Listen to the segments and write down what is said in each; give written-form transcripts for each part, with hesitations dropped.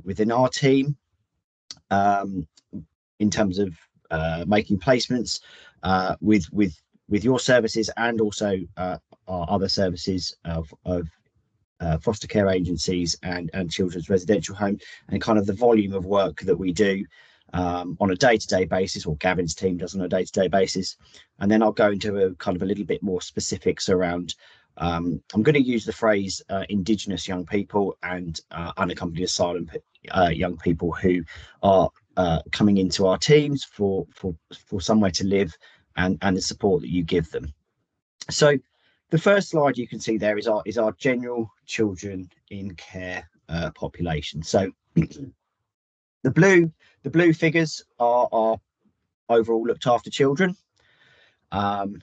within our team in terms of making placements with your services, and also our other services of foster care agencies and children's residential home, and kind of the volume of work that we do on a day-to-day basis, or Gavin's team does on a day-to-day basis. And then I'll go into a kind of a little bit more specifics around I'm going to use the phrase Indigenous young people and unaccompanied asylum young people who are coming into our teams for somewhere to live, and the support that you give them. So the first slide you can see there is our general children in care population. So the blue figures are our overall looked after children,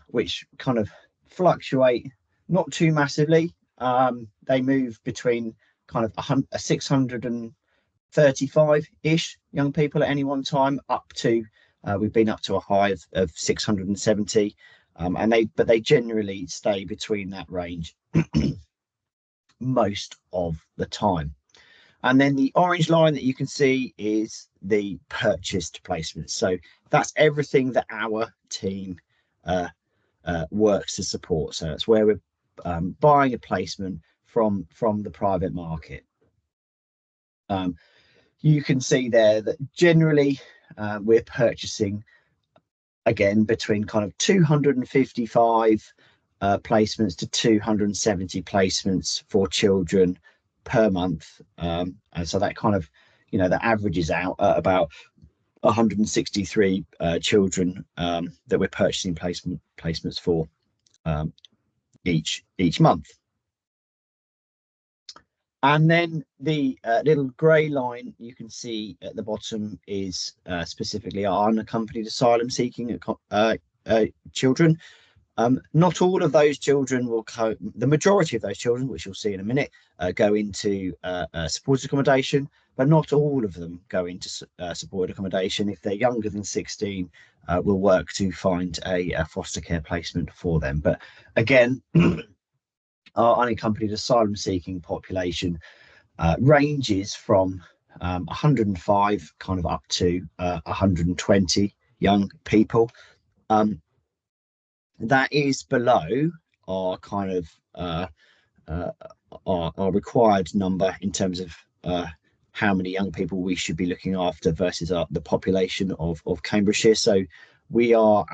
which kind of fluctuate not too massively. They move between kind of 635-ish young people at any one time, up to we've been up to a high of 670, and they generally stay between that range most of the time. And then the orange line that you can see is the purchased placements. So that's everything that our team works to support. So that's where we're buying a placement from the private market. You can see there that generally we're purchasing, again, between kind of 255 placements to 270 placements for children per month, and so that kind of, that averages out at about 163 children that we're purchasing placements for each month. And then the little grey line you can see at the bottom is specifically our unaccompanied asylum seeking children. Not all of those children will the majority of those children, which you'll see in a minute, go into supported accommodation, but not all of them go into supported accommodation. If they're younger than 16, we'll work to find a foster care placement for them. But again, our unaccompanied asylum seeking population ranges from 105 kind of up to 120 young people. That is below our kind of our required number in terms of how many young people we should be looking after versus the population of Cambridgeshire. So we are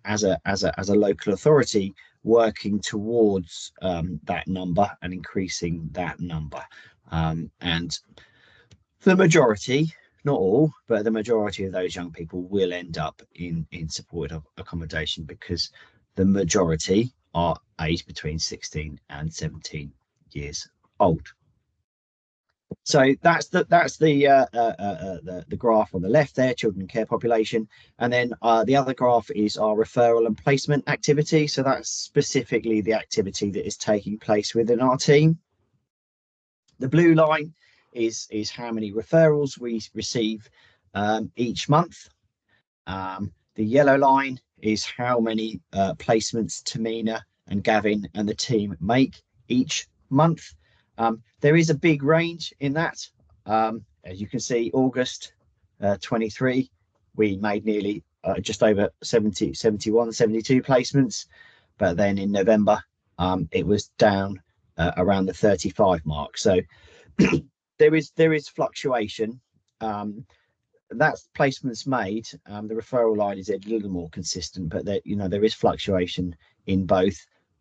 as a local authority working towards that number and increasing that number, and the majority, not all, but the majority of those young people will end up in supported accommodation, because the majority are aged between 16 and 17 years old. So that's the graph on the left there, children in care population, and then the other graph is our referral and placement activity. So that's specifically the activity that is taking place within our team. The blue line is how many referrals we receive each month. The yellow line is how many placements Tamina and Gavin and the team make each month. There is a big range in that. As you can see, August 23, we made nearly just over 71, 72 placements. But then in November, it was down around the 35 mark. So there is fluctuation. That's placements made. The referral line is a little more consistent, but there is fluctuation in both.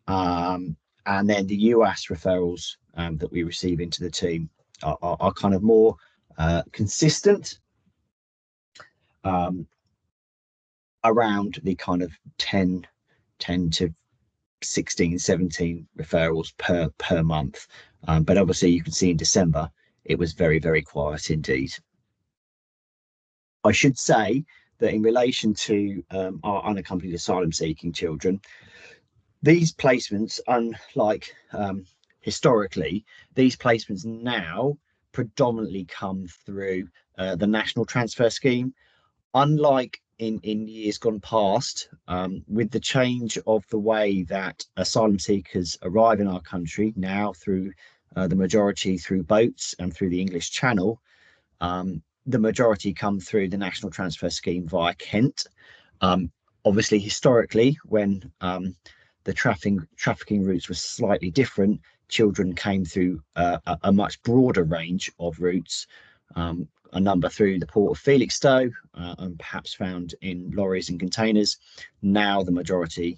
And then the US referrals that we receive into the team are kind of more consistent, around the kind of 10 to 16, 17 referrals per month. But obviously you can see in December, it was very, very quiet indeed. I should say that in relation to our unaccompanied asylum seeking children, these placements, unlike historically, these placements now predominantly come through the National Transfer Scheme. Unlike in years gone past, with the change of the way that asylum seekers arrive in our country now through the majority through boats and through the English Channel. The majority come through the National Transfer Scheme via Kent. Obviously, historically, when the trafficking routes were slightly different, children came through a much broader range of routes, a number through the port of Felixstowe, and perhaps found in lorries and containers. Now the majority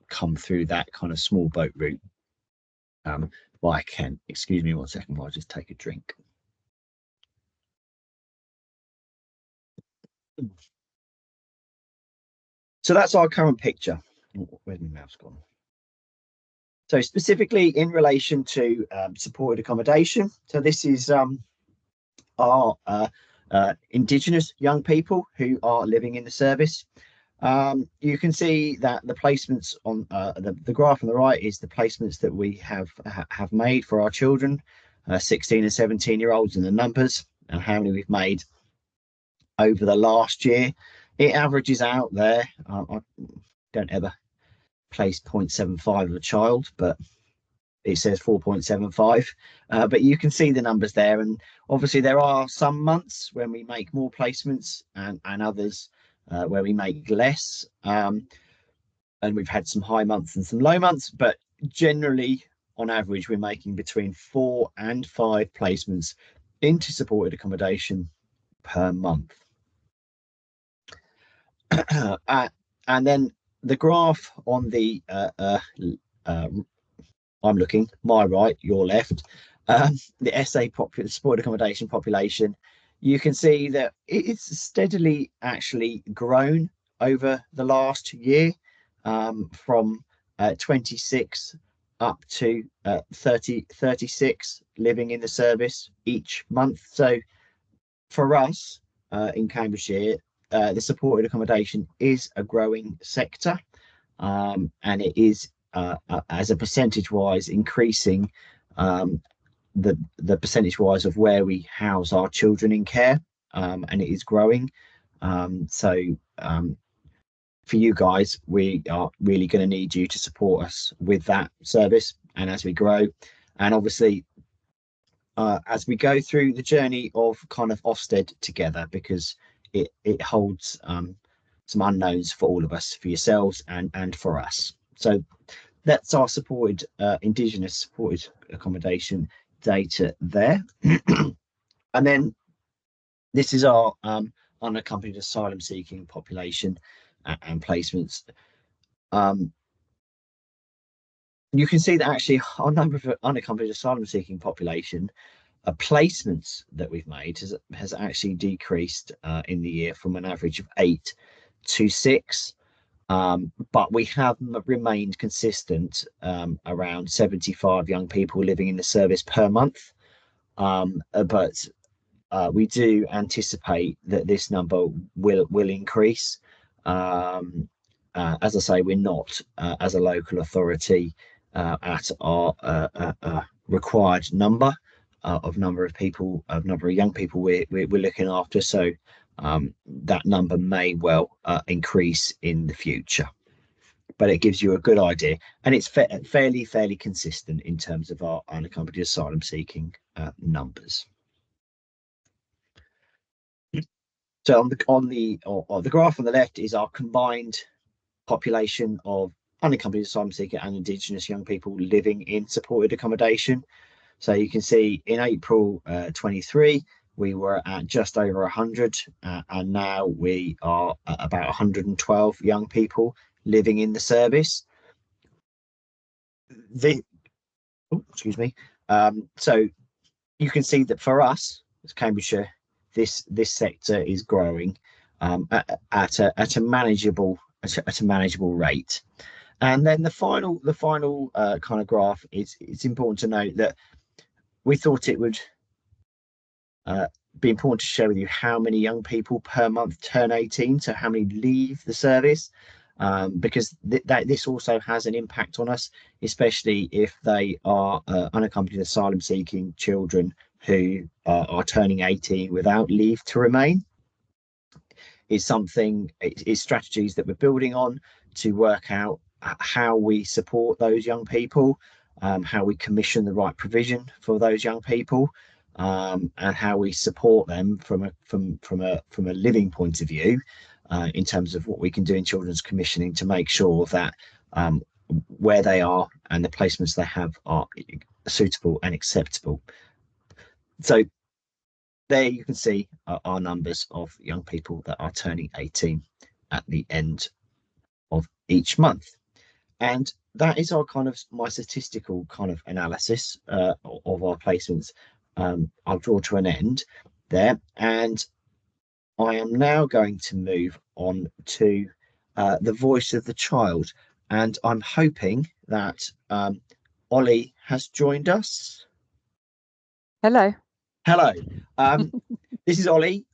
come through that kind of small boat route via Kent. Excuse me 1 second while I just take a drink. So that's our current picture. Where's my mouse gone? So specifically in relation to supported accommodation. So this is our Indigenous young people who are living in the service. You can see that the placements on the graph on the right is the placements that we have made for our children, 16 and 17-year-olds, and the numbers and how many we've made over the last year. It averages out there. I don't ever place 0.75 of a child, but it says 4.75. But you can see the numbers there, and obviously there are some months when we make more placements and others where we make less, and we've had some high months and some low months, but generally on average we're making between 4 and 5 placements into supported accommodation per month. And then the graph on the I'm looking my right, your left, the SA supported accommodation population. You can see that it's steadily actually grown over the last year, from 26 up to 36 living in the service each month. So for us in Cambridgeshire, the supported accommodation is a growing sector, and it is as a percentage wise increasing, the percentage wise of where we house our children in care, and it is growing. So for you guys, we are really going to need you to support us with that service and as we grow, and obviously as we go through the journey of kind of Ofsted together, because it holds some unknowns for all of us, for yourselves and for us. So that's our supported Indigenous supported accommodation data there. And then this is our unaccompanied asylum seeking population and placements. You can see that actually our number of unaccompanied asylum seeking population placements that we've made has actually decreased in the year from an average of 8 to 6. But we have remained consistent around 75 young people living in the service per month. But we do anticipate that this number will increase. As I say, we're not, as a local authority, at our required number of young people we're looking after. So that number may well increase in the future, but it gives you a good idea, and it's fairly consistent in terms of our unaccompanied asylum seeking numbers. So on the graph on the left is our combined population of unaccompanied asylum seeker and Indigenous young people living in supported accommodation. So you can see in April 23 we were at just over 100, and now we are at about 112 young people living in the service. Excuse me. So you can see that for us as Cambridgeshire, this sector is growing at a manageable rate. And then the final kind of graph it's important to note that we thought it would be important to share with you how many young people per month turn 18, so how many leave the service, because this also has an impact on us, especially if they are unaccompanied asylum seeking children who are turning 18 without leave to remain. Is strategies that we're building on to work out how we support those young people. how we commission the right provision for those young people, and how we support them from a living point of view, in terms of what we can do in children's commissioning to make sure that where they are and the placements they have are suitable and acceptable. So there you can see our numbers of young people that are turning 18 at the end of each month. And that is our kind of my statistical kind of analysis of our placements. I'll draw to an end there, and I am now going to move on to the voice of the child, and I'm hoping that Ollie has joined us. Hello. Hello. This is Ollie.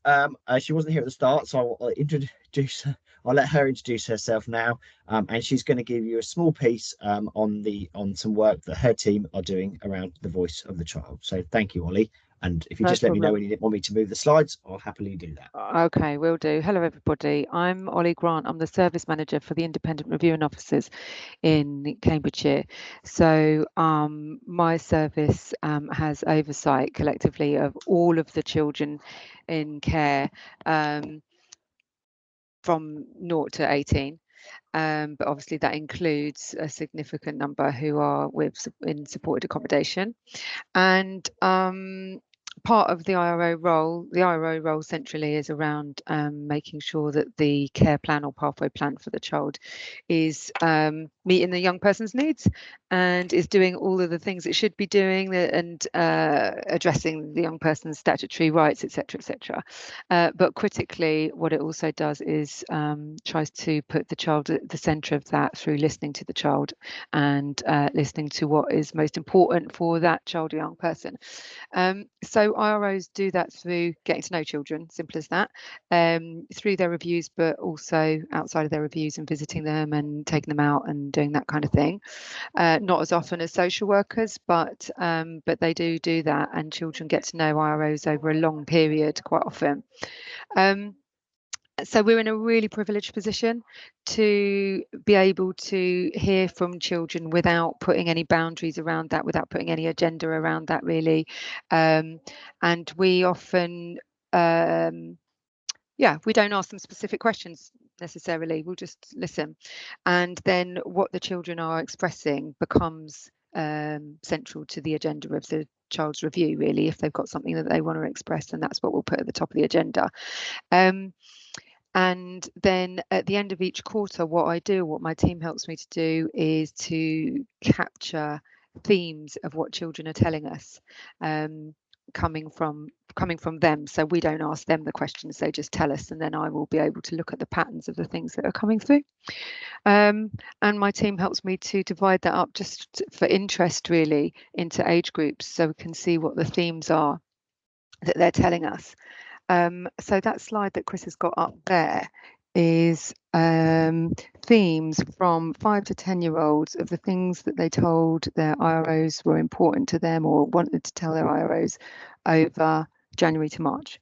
She wasn't here at the start, so I'll introduce her. I'll let her introduce herself now, and she's going to give you a small piece on some work that her team are doing around the voice of the child. So thank you, Ollie. And if you just let me know when you want me to move the slides, I'll happily do that. Okay, will do. Hello, everybody. I'm Ollie Grant. I'm the service manager for the Independent Reviewing Officers in Cambridgeshire. So my service has oversight collectively of all of the children in care from 0 to 18. But obviously that includes a significant number who are in supported accommodation. And part of the IRO role centrally is around making sure that the care plan or pathway plan for the child is meeting the young person's needs and is doing all of the things it should be doing and addressing the young person's statutory rights, etc., etc. But critically, what it also does is tries to put the child at the centre of that through listening to the child and listening to what is most important for that child or young person. So IROs do that through getting to know children, simple as that, through their reviews, but also outside of their reviews and visiting them and taking them out and doing that kind of thing. Not as often as social workers, but they do that, and children get to know IROs over a long period quite often. So we're in a really privileged position to be able to hear from children without putting any boundaries around that, without putting any agenda around that, really. And we often, we don't ask them specific questions necessarily. We'll just listen. And then what the children are expressing becomes central to the agenda of the child's review, really. If they've got something that they want to express, then that's what we'll put at the top of the agenda. And then at the end of each quarter, what my team helps me to do is to capture themes of what children are telling us, coming from them. So we don't ask them the questions, they just tell us, and then I will be able to look at the patterns of the things that are coming through. And my team helps me to divide that up just for interest, really, into age groups, so we can see what the themes are that they're telling us. So that slide that Chris has got up there is themes from 5 to 10-year-olds of the things that they told their IROs were important to them or wanted to tell their IROs over January to March.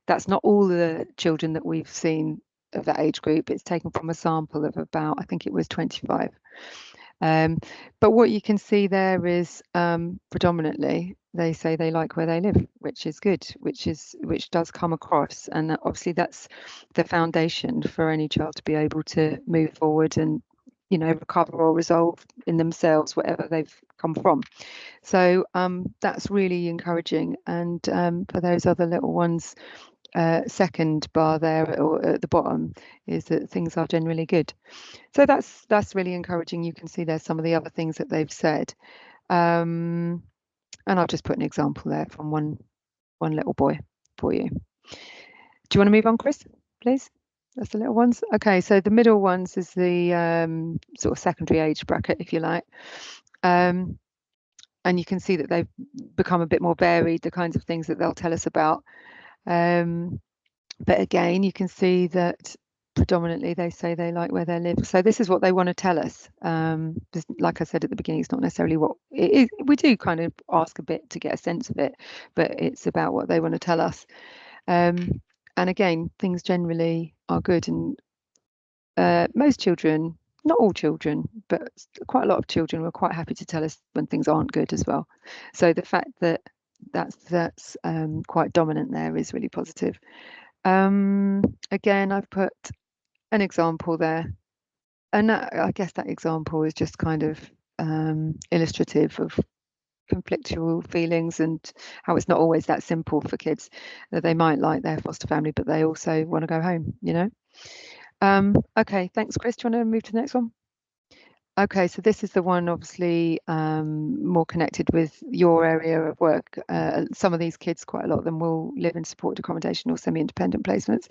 That's not all the children that we've seen of that age group. It's taken from a sample of about, I think it was 25. But what you can see there is predominantly they say they like where they live, which is good, which does come across, and obviously that's the foundation for any child to be able to move forward and, you know, recover or resolve in themselves whatever they've come from. So that's really encouraging. And for those other little ones, second bar there or at the bottom is that things are generally good. So that's really encouraging. You can see there's some of the other things that they've said, and I'll just put an example there from one little boy for you. Do you want to move on, Chris, please? That's the little ones. Okay, so the middle ones is the sort of secondary age bracket, if you like. And you can see that they've become a bit more varied, the kinds of things that they'll tell us about. But again, you can see that predominantly they say they like where they live. So this is what they want to tell us. Like I said at the beginning, it's not necessarily what it is. We do kind of ask a bit to get a sense of it, but it's about what they want to tell us. And again, things generally are good, and most children, not all children, but quite a lot of children were quite happy to tell us when things aren't good as well. So the fact that that's quite dominant there is really positive. Again, I've put an example there, and I guess that example is just kind of illustrative of conflictual feelings and how it's not always that simple for kids, that they might like their foster family, but they also want to go home, you know. Okay, thanks, Chris. Do you want to move to the next one? Okay, so this is the one obviously more connected with your area of work. Some of these kids, quite a lot of them, will live in supported accommodation or semi-independent placements.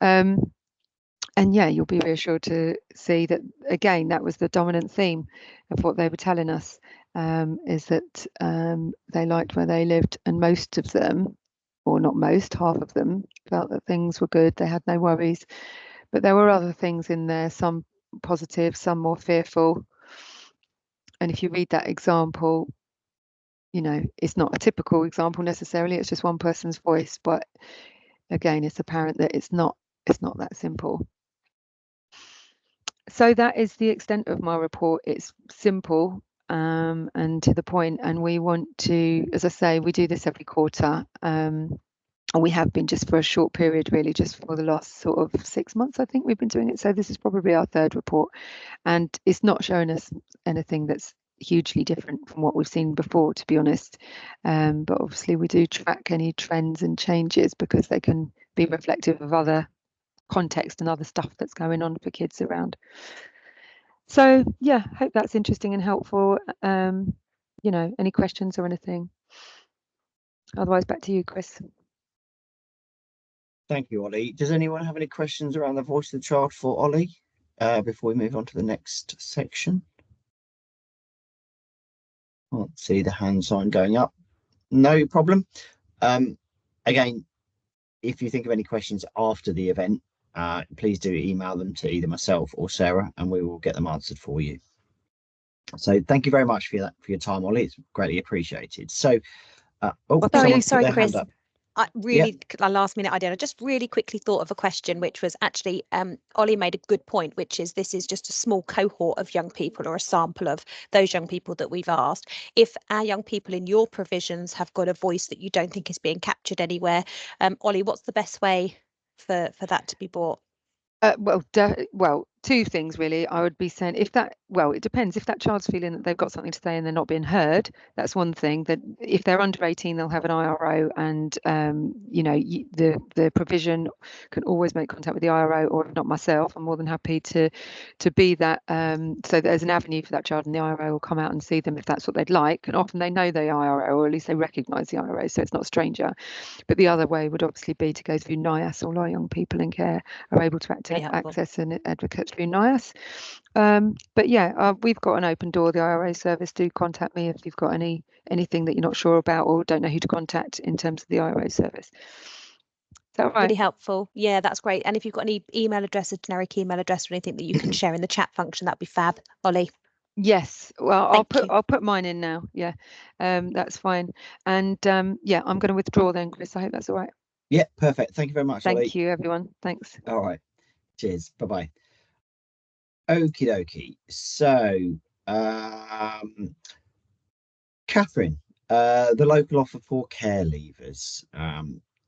And yeah, you'll be reassured to see that, again, that was the dominant theme of what they were telling us, is that they liked where they lived, and most of them, or not most, half of them, felt that things were good, they had no worries. But there were other things in there, some positive, some more fearful. And if you read that example, you know, it's not a typical example necessarily, it's just one person's voice, but again, it's apparent that it's not that simple. So that is the extent of my report. It's simple and to the point, and we want to, as I say, we do this every quarter, and we have been just for a short period, really, just for the last sort of 6 months, I think we've been doing it. So this is probably our third report, and it's not showing us anything that's hugely different from what we've seen before, to be honest. But obviously we do track any trends and changes because they can be reflective of other context and other stuff that's going on for kids around. So yeah, hope that's interesting and helpful. You know, any questions or anything? Otherwise, back to you, Chris. Thank you, Ollie. Does anyone have any questions around the voice of the child for Ollie before we move on to the next section? I'll see the hand sign going up. No problem. Again, if you think of any questions after the event, please do email them to either myself or Sarah, and we will get them answered for you. So thank you very much for your time, Ollie. It's greatly appreciated. So, sorry, Chris. A last minute idea. I just really quickly thought of a question, which was actually Ollie made a good point, which is this is just a small cohort of young people, or a sample of those young people that we've asked. If our young people in your provisions have got a voice that you don't think is being captured anywhere, Ollie, what's the best way for that to be brought? Well, two things really. I would be saying, if that, well, it depends. If that child's feeling that they've got something to say and they're not being heard, that's one thing. That if they're under 18, they'll have an IRO, and you know, the provision can always make contact with the IRO, or if not myself, I'm more than happy to be that. So there's an avenue for that child, and the IRO will come out and see them if that's what they'd like. And often they know the IRO, or at least they recognise the IRO, so it's not a stranger. But the other way would obviously be to go through NIAS. All our young people in care are able to access an advocate through NIAS. But yeah, we've got an open door. The IRO service, do contact me if you've got anything that you're not sure about or don't know who to contact in terms of the IRO service. Is that right? Really helpful. Yeah, that's great. And if you've got any email address, a generic email address or anything that you can share in the chat function, that'd be fab, Ollie. Yes, well, I'll put mine in now. Yeah, that's fine. And yeah, I'm going to withdraw then, Chris. I hope that's all right. Yeah, perfect. Thank you very much, Ollie. Thank you, everyone. Thanks. All right. Cheers. Bye-bye. Okie dokie. So, Catherine, the local offer for care leavers,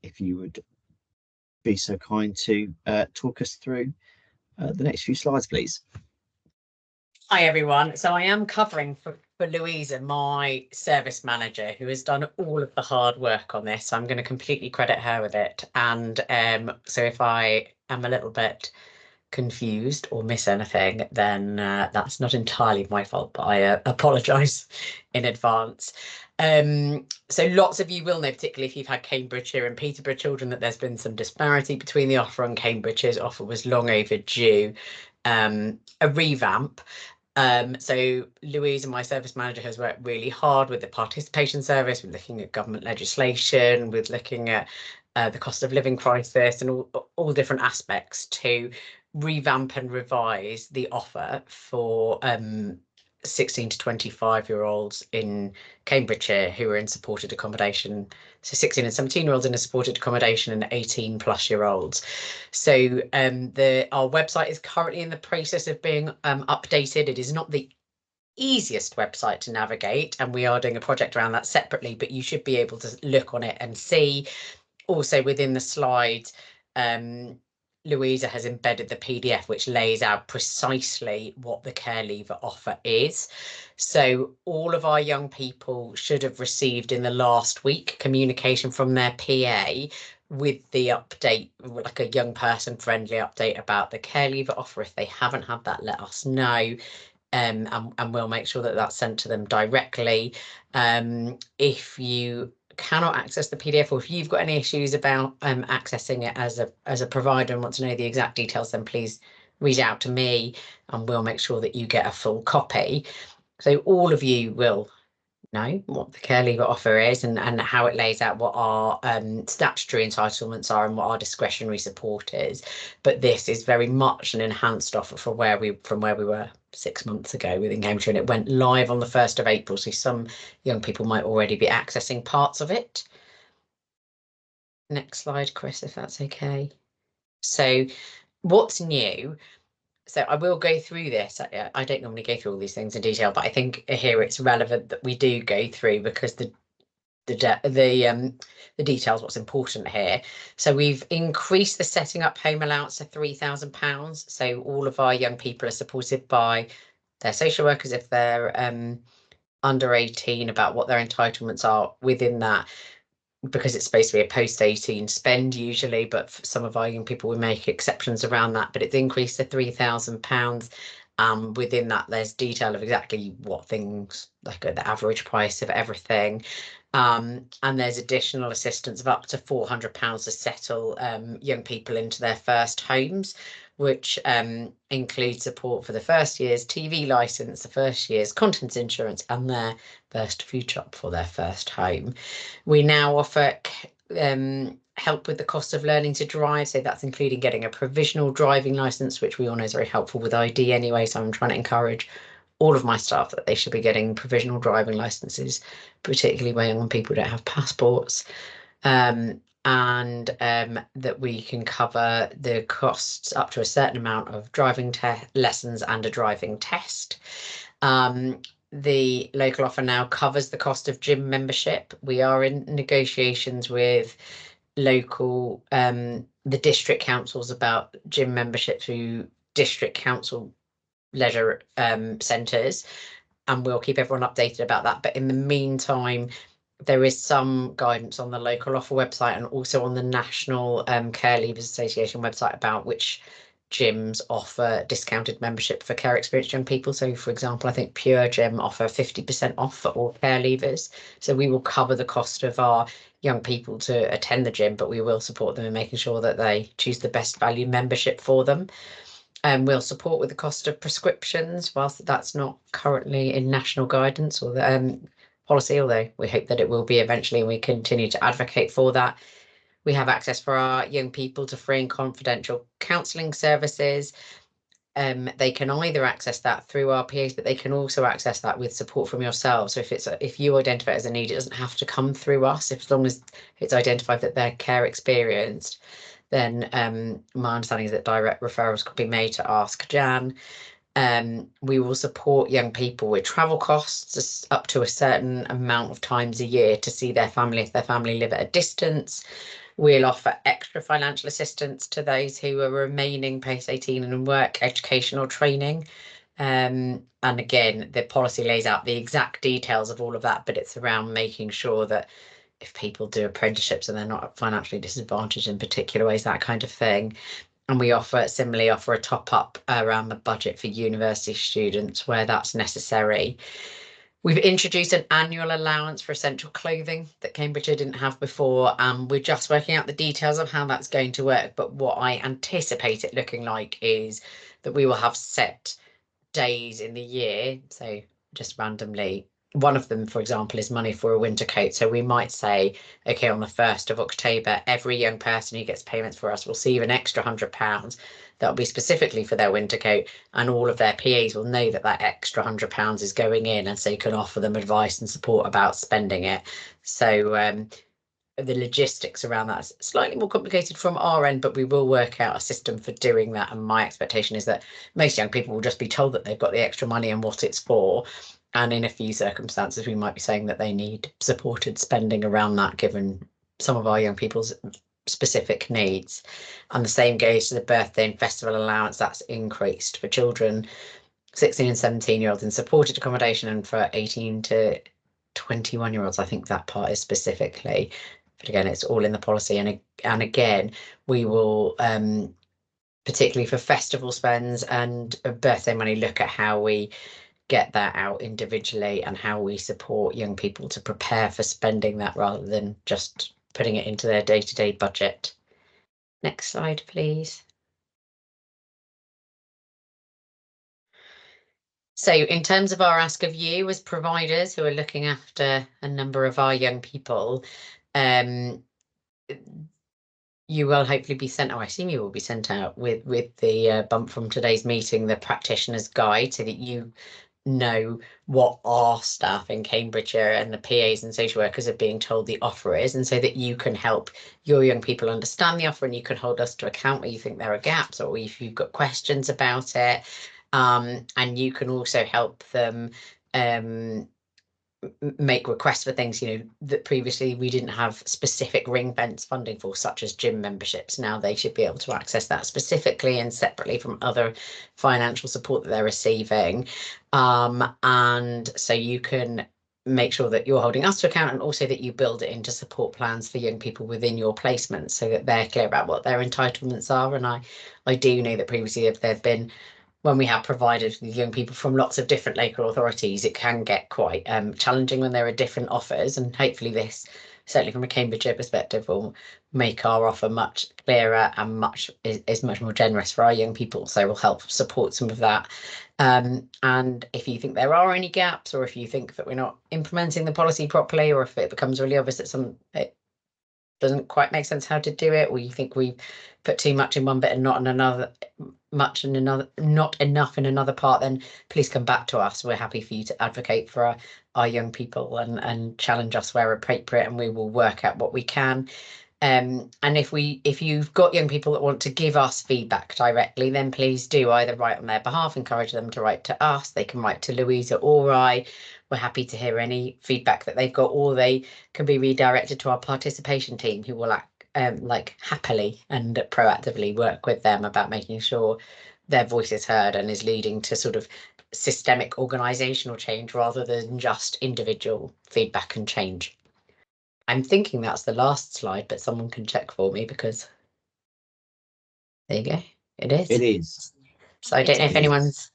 if you would be so kind to talk us through the next few slides, please. Hi, everyone. So I am covering for Louisa, my service manager, who has done all of the hard work on this. So I'm going to completely credit her with it. And so if I am a little bit confused or miss anything, then that's not entirely my fault, but I apologise in advance. So lots of you will know, particularly if you've had Cambridgeshire and Peterborough children, that there's been some disparity between the offer, and Cambridgeshire's offer was long overdue a revamp. So Louise, and my service manager, has worked really hard with the participation service, with looking at government legislation, with looking at the cost of living crisis, and all different aspects to revamp and revise the offer for 16 to 25-year-olds in Cambridgeshire who are in supported accommodation. So 16 and 17-year-olds in a supported accommodation and 18+-year-olds. So our website is currently in the process of being updated. It is not the easiest website to navigate, and we are doing a project around that separately, but you should be able to look on it and see. Also within the slides, Louisa has embedded the PDF which lays out precisely what the care leaver offer is. So all of our young people should have received in the last week communication from their PA with the update, like a young person friendly update about the care leaver offer. If they haven't had that, let us know. And we'll make sure that that's sent to them directly. If you cannot access the PDF, or if you've got any issues about accessing it as a provider and want to know the exact details, then please reach out to me and we'll make sure that you get a full copy. So all of you will know what the care leaver offer is and how it lays out what our statutory entitlements are and what our discretionary support is. But this is very much an enhanced offer from where we were 6 months ago within Cambridgeshire, and it went live on the 1st of April. So some young people might already be accessing parts of it. Next slide, Chris, if that's okay. So what's new? So I will go through this. I don't normally go through all these things in detail, but I think here it's relevant that we do go through, because the details what's important here. So we've increased the setting up home allowance to £3,000. So all of our young people are supported by their social workers if they're under 18 about what their entitlements are within that, because it's supposed to be a post-18 spend usually, but for some of our young people we make exceptions around that. But it's increased to £3,000. Within that there's detail of exactly what things, like the average price of everything, and there's additional assistance of up to £400 to settle young people into their first homes, which includes support for the first year's TV licence, the first year's contents insurance, and their first food shop for their first home. We now offer help with the cost of learning to drive, so that's including getting a provisional driving licence, which we all know is very helpful with ID anyway. So I'm trying to encourage all of my staff that they should be getting provisional driving licences, particularly when young people don't have passports. And that we can cover the costs up to a certain amount of driving lessons and a driving test. The local offer now covers the cost of gym membership. We are in negotiations with local, the district councils about gym membership through district council leisure centres, and we'll keep everyone updated about that. But in the meantime, there is some guidance on the local offer website and also on the National Care Leavers Association website about which gyms offer discounted membership for care experienced young people. So for example, I think Pure Gym offer 50% off for all care leavers. So we will cover the cost of our young people to attend the gym, but we will support them in making sure that they choose the best value membership for them. And we'll support with the cost of prescriptions, whilst that's not currently in national guidance or the policy, although we hope that it will be eventually, and we continue to advocate for that. We have access for our young people to free and confidential counselling services. They can either access that through our PAs, but they can also access that with support from yourselves. So if you identify it as a need, it doesn't have to come through us. As long as it's identified that they're care experienced, then my understanding is that direct referrals could be made to Ask Jan. We will support young people with travel costs up to a certain amount of times a year to see their family if their family live at a distance. We'll offer extra financial assistance to those who are remaining post-18 and in work, education or training. And again, the policy lays out the exact details of all of that, but it's around making sure that if people do apprenticeships and they're not financially disadvantaged in particular ways, that kind of thing. And we similarly offer a top up around the budget for university students where that's necessary. We've introduced an annual allowance for essential clothing that Cambridgeshire didn't have before. We're just working out the details of how that's going to work. But what I anticipate it looking like is that we will have set days in the year. So just randomly, one of them, for example, is money for a winter coat. So we might say, okay, on the 1st of October, every young person who gets payments for us will receive an extra £100 that'll be specifically for their winter coat, and all of their PAs will know that that extra £100 is going in, and so you can offer them advice and support about spending it. So the logistics around that is slightly more complicated from our end, but we will work out a system for doing that. And my expectation is that most young people will just be told that they've got the extra money and what it's for. And in a few circumstances, we might be saying that they need supported spending around that, given some of our young people's specific needs. And the same goes to the birthday and festival allowance. That's increased for children 16 and 17-year-olds in supported accommodation, and for 18 to 21-year-olds, I think that part is specifically. But again, it's all in the policy. And again, we will, particularly for festival spends and birthday money, look at how we get that out individually and how we support young people to prepare for spending that rather than just putting it into their day-to-day budget. Next slide, please. So in terms of our ask of you as providers who are looking after a number of our young people, you will hopefully be sent, I assume you will be sent out with the bump from today's meeting, the practitioner's guide, so that you know what our staff in Cambridgeshire and the PAs and social workers are being told the offer is, and so that you can help your young people understand the offer, and you can hold us to account where you think there are gaps or if you've got questions about it. And you can also help them make requests for things, that previously we didn't have specific ring fence funding for, such as gym memberships. Now they should be able to access that specifically and separately from other financial support that they're receiving. And so you can make sure that you're holding us to account, and also that you build it into support plans for young people within your placements so that they're clear about what their entitlements are. And I do know that previously, if there've been, when we have provided with young people from lots of different local authorities, it can get quite challenging when there are different offers, and hopefully this, certainly from a Cambridgeshire perspective, will make our offer much clearer and is much more generous for our young people. So we'll help support some of that. And if you think there are any gaps, or if you think that we're not implementing the policy properly, or if it becomes really obvious that it doesn't quite make sense how to do it, or you think we put too much in one bit and not in another, not enough in another part, then please come back to us. We're happy for you to advocate for our young people and challenge us where appropriate, and we will work out what we can. And if you've got young people that want to give us feedback directly, then please do either write on their behalf, encourage them to write to us. They can write to Louisa or I. We're happy to hear any feedback that they've got, or they can be redirected to our participation team, who will happily and proactively work with them about making sure their voice is heard and is leading to sort of systemic organisational change rather than just individual feedback and change. I'm thinking that's the last slide, but someone can check for me, because there you go. It is. It is. So I don't know if anyone's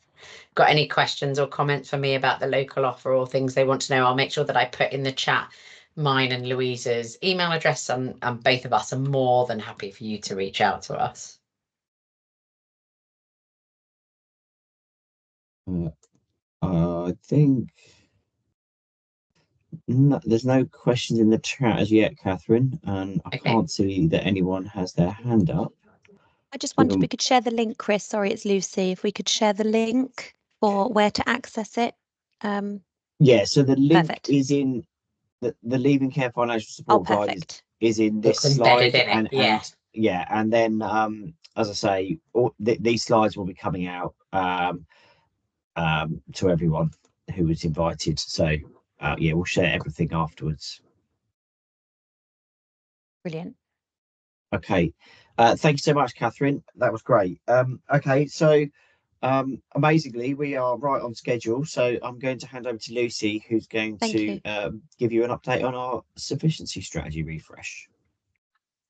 got any questions or comments for me about the local offer or things they want to know. I'll make sure that I put in the chat mine and Louisa's email address, and both of us are more than happy for you to reach out to us. I think there's no questions in the chat as yet, Catherine, and I can't see that anyone has their hand up. I just wondered if we could share the link, Chris. Sorry, it's Lucy. If we could share the link for where to access it. Yeah, so the link perfect. is in the Leaving Care Financial Support Guide is in this slide, and then as I say, these slides will be coming out to everyone who was invited. So yeah, we'll share everything afterwards. Brilliant. Okay, thank you so much, Catherine. That was great. Okay, so amazingly, we are right on schedule. So I'm going to hand over to Lucy, who's going to give you an update on our sufficiency strategy refresh.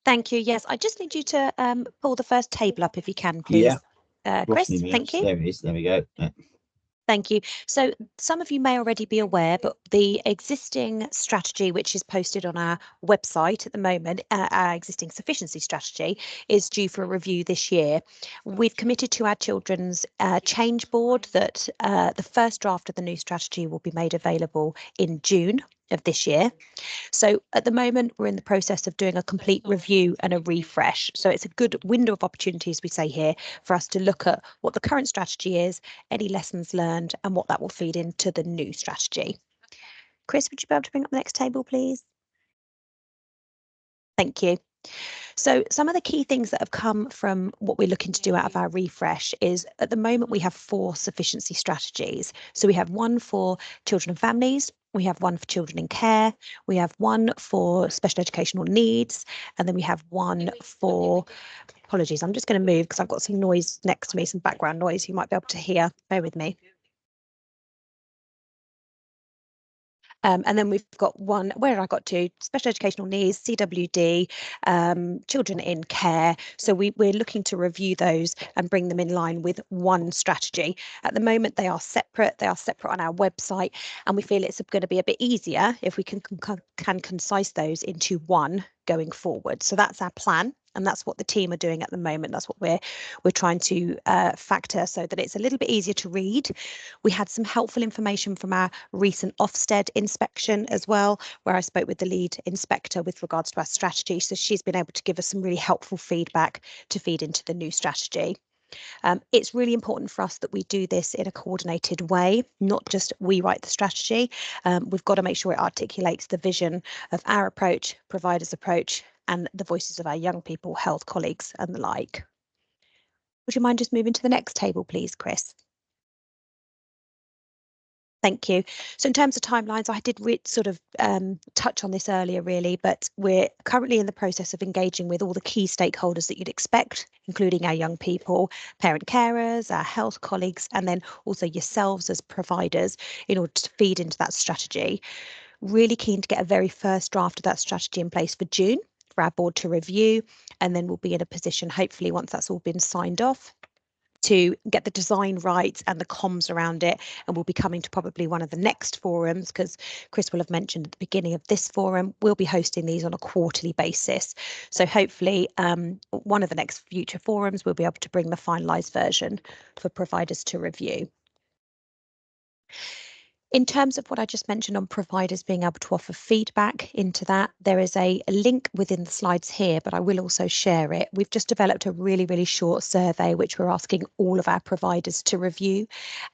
Thank you. Yes, I just need you to pull the first table up if you can, please. Yeah. Chris, thank you. There it is. There we go. Thank you. So some of you may already be aware, but the existing strategy, which is posted on our website at the moment, our existing sufficiency strategy, is due for a review this year. We've committed to our children's change board that the first draft of the new strategy will be made available in June of this year. So at the moment, we're in the process of doing a complete review and a refresh. So it's a good window of opportunity, as we say here, for us to look at what the current strategy is, any lessons learned, and what that will feed into the new strategy. Chris, would you be able to bring up the next table, please? Thank you. So some of the key things that have come from what we're looking to do out of our refresh is, at the moment, we have 4 sufficiency strategies. So we have one for children and families, we have one for children in care, we have one for special educational needs, and then we have one for, apologies, I'm just going to move because I've got some noise next to me, some background noise you might be able to hear. Bear with me. And then we've got one, where I got to, special educational needs, CWD, children in care. So we're looking to review those and bring them in line with one strategy. At the moment, they are separate on our website, and we feel it's going to be a bit easier if we can concise those into one going forward. So that's our plan. And that's what the team are doing at the moment. That's what we're trying to factor so that it's a little bit easier to read. We had some helpful information from our recent Ofsted inspection as well, where I spoke with the lead inspector with regards to our strategy. So she's been able to give us some really helpful feedback to feed into the new strategy. It's really important for us that we do this in a coordinated way, not just we write the strategy. We've got to make sure it articulates the vision of our approach, providers' approach, and the voices of our young people, health colleagues and the like. Would you mind just moving to the next table, please, Chris? Thank you. So in terms of timelines, I did sort of touch on this earlier, really, but we're currently in the process of engaging with all the key stakeholders that you'd expect, including our young people, parent carers, our health colleagues, and then also yourselves as providers in order to feed into that strategy. Really keen to get a very first draft of that strategy in place for June for our board to review, and then we'll be in a position, hopefully, once that's all been signed off, to get the design right and the comms around it, and we'll be coming to probably one of the next forums, because Chris will have mentioned at the beginning of this forum, we'll be hosting these on a quarterly basis. So hopefully one of the next future forums we'll be able to bring the finalised version for providers to review. In terms of what I just mentioned on providers being able to offer feedback into that, there is a link within the slides here, but I will also share it. We've just developed a really, really short survey, which we're asking all of our providers to review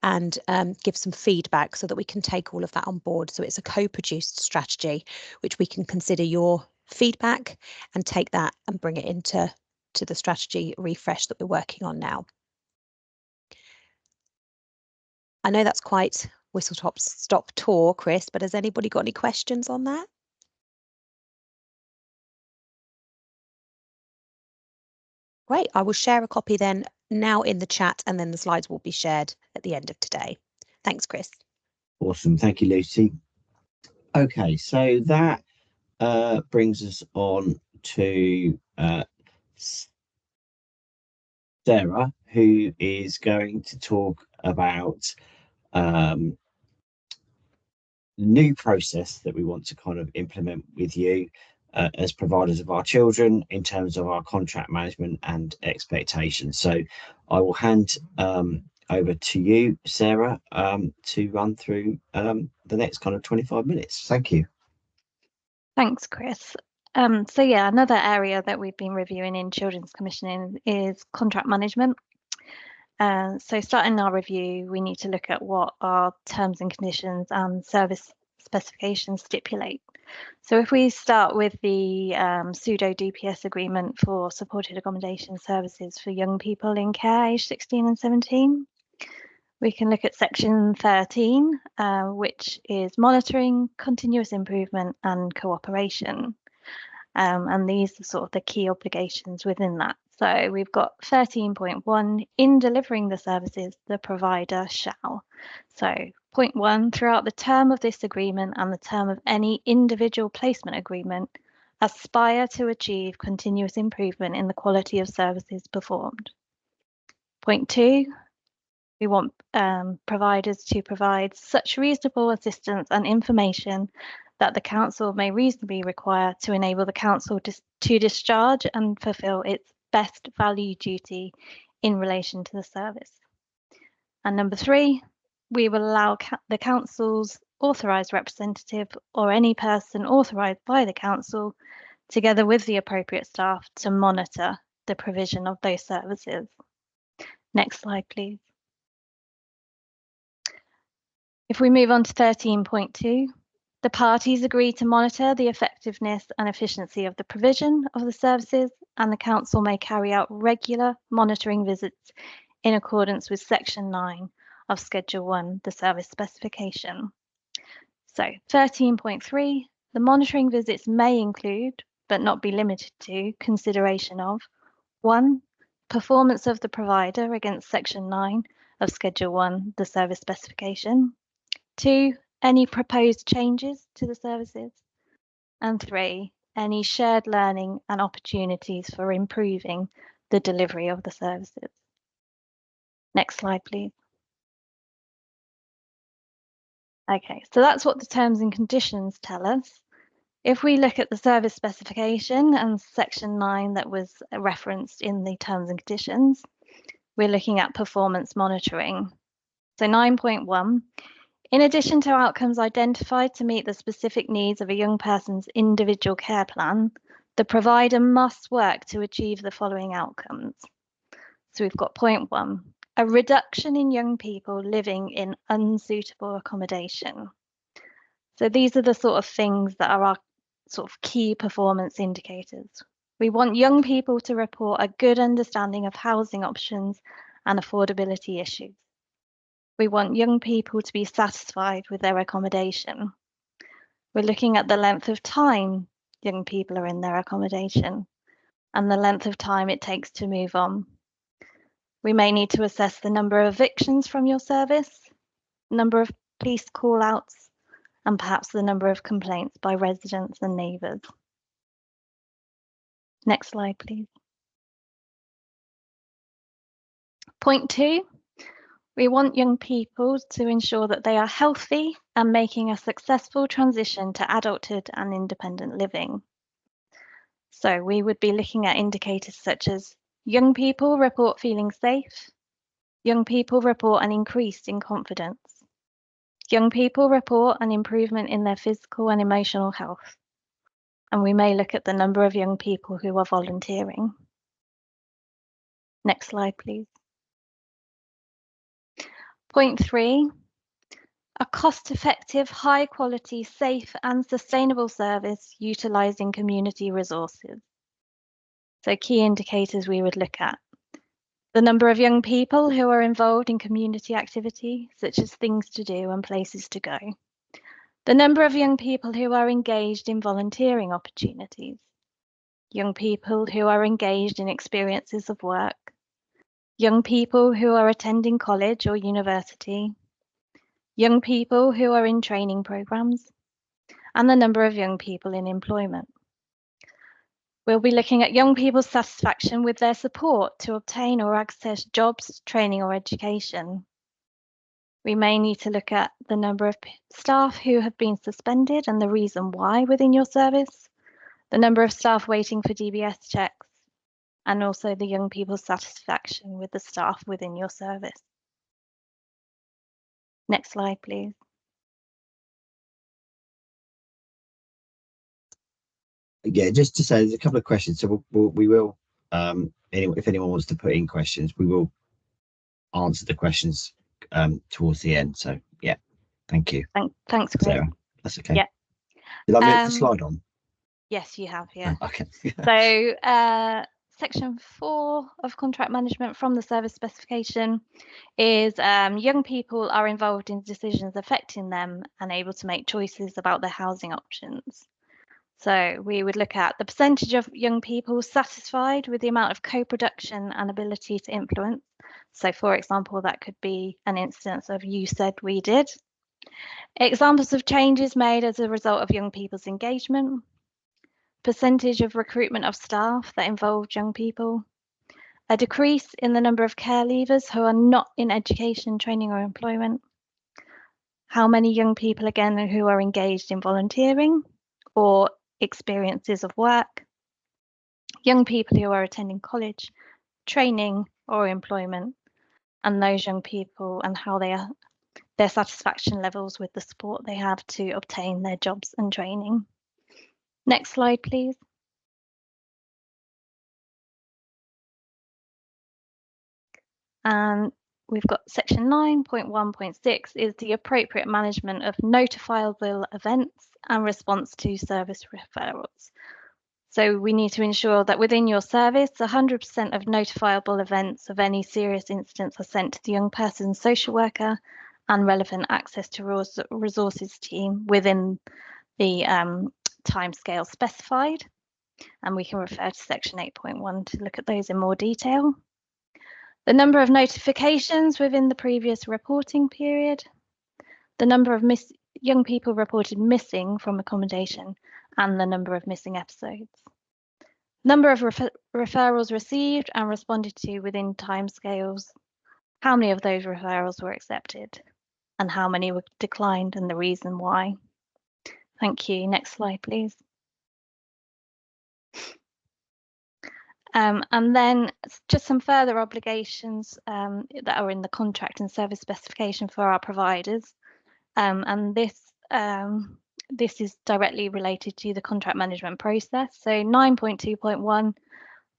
and give some feedback so that we can take all of that on board. So it's a co-produced strategy, which we can consider your feedback and take that and bring it into the strategy refresh that we're working on now. I know that's quite whistle-stop tour, Chris, but has anybody got any questions on that? Great, I will share a copy then now in the chat, and then the slides will be shared at the end of today. Thanks, Chris. Awesome, thank you, Lucy. Okay, so that brings us on to Sarah, who is going to talk about new process that we want to kind of implement with you as providers of our children in terms of our contract management and expectations. So I will hand over to you, Sarah, to run through the next kind of 25 minutes. Thank you. Thanks, Chris. So yeah, another area that we've been reviewing in children's commissioning is contract management. So starting our review, we need to look at what our terms and conditions and service specifications stipulate. So if we start with the pseudo DPS agreement for supported accommodation services for young people in care aged 16 and 17, we can look at section 13, which is monitoring, continuous improvement and cooperation. And these are sort of the key obligations within that. So we've got 13.1, in delivering the services, the provider shall. So point 1, throughout the term of this agreement and the term of any individual placement agreement, aspire to achieve continuous improvement in the quality of services performed. Point 2, We want providers to provide such reasonable assistance and information that the council may reasonably require to enable the council to discharge and fulfil its best value duty in relation to the service. And number 3, we will allow the council's authorised representative or any person authorised by the council, together with the appropriate staff, to monitor the provision of those services. Next slide, please. If we move on to 13.2, the parties agree to monitor the effectiveness and efficiency of the provision of the services, and the council may carry out regular monitoring visits in accordance with section 9 of Schedule 1, the service specification. So 13.3, the monitoring visits may include, but not be limited to, consideration of 1, performance of the provider against section 9 of Schedule 1, the service specification. 2, any proposed changes to the services. And 3, any shared learning and opportunities for improving the delivery of the services. Next slide, please. Okay, so that's what the terms and conditions tell us. If we look at the service specification and section 9 that was referenced in the terms and conditions, we're looking at performance monitoring. So 9.1, in addition to outcomes identified to meet the specific needs of a young person's individual care plan, the provider must work to achieve the following outcomes. So we've got point 1, a reduction in young people living in unsuitable accommodation. So these are the sort of things that are our sort of key performance indicators. We want young people to report a good understanding of housing options and affordability issues. We want young people to be satisfied with their accommodation. We're looking at the length of time young people are in their accommodation and the length of time it takes to move on. We may need to assess the number of evictions from your service, number of police call-outs, and perhaps the number of complaints by residents and neighbours. Next slide, please. Point 2. We want young people to ensure that they are healthy and making a successful transition to adulthood and independent living. So we would be looking at indicators such as young people report feeling safe, young people report an increase in confidence, young people report an improvement in their physical and emotional health, and we may look at the number of young people who are volunteering. Next slide, please. Point 3, a cost-effective, high-quality, safe and sustainable service utilising community resources. So key indicators we would look at. The number of young people who are involved in community activity, such as things to do and places to go. The number of young people who are engaged in volunteering opportunities. Young people who are engaged in experiences of work. Young people who are attending college or university, young people who are in training programs, and the number of young people in employment. We'll be looking at young people's satisfaction with their support to obtain or access jobs, training or education. We may need to look at the number of staff who have been suspended and the reason why within your service, the number of staff waiting for DBS checks, and also the young people's satisfaction with the staff within your service. Next slide, please. Yeah, just to say, there's a couple of questions. So we will, if anyone wants to put in questions, we will answer the questions towards the end. So yeah, thank you. Thanks, Chris. Sarah, that's okay. Yeah. Did I move the slide on? Yes, you have, yeah. Oh, okay. So section 4 of contract management from the service specification is young people are involved in decisions affecting them and able to make choices about their housing options. So we would look at the percentage of young people satisfied with the amount of co-production and ability to influence. So for example, that could be an instance of you said, we did. Examples of changes made as a result of young people's engagement. Percentage of recruitment of staff that involved young people. a decrease in the number of care leavers who are not in education, training or employment, how many young people again who are engaged in volunteering or experiences of work, young people who are attending college, training or employment, and those young people and how their satisfaction levels with the support they have to obtain their jobs and training. Next slide, please. And we've got section 9.1.6 is the appropriate management of notifiable events and response to service referrals. So we need to ensure that within your service, 100% of notifiable events of any serious incidents are sent to the young person's social worker and relevant access to resources team within the timescale specified. And we can refer to section 8.1 to look at those in more detail. The number of notifications within the previous reporting period, the number of young people reported missing from accommodation, and the number of missing episodes. Number of referrals received and responded to within timescales, how many of those referrals were accepted, and how many were declined and the reason why. Thank you. Next slide, please. And then just some further obligations that are in the contract and service specification for our providers. And this is directly related to the contract management process. So 9.2.1,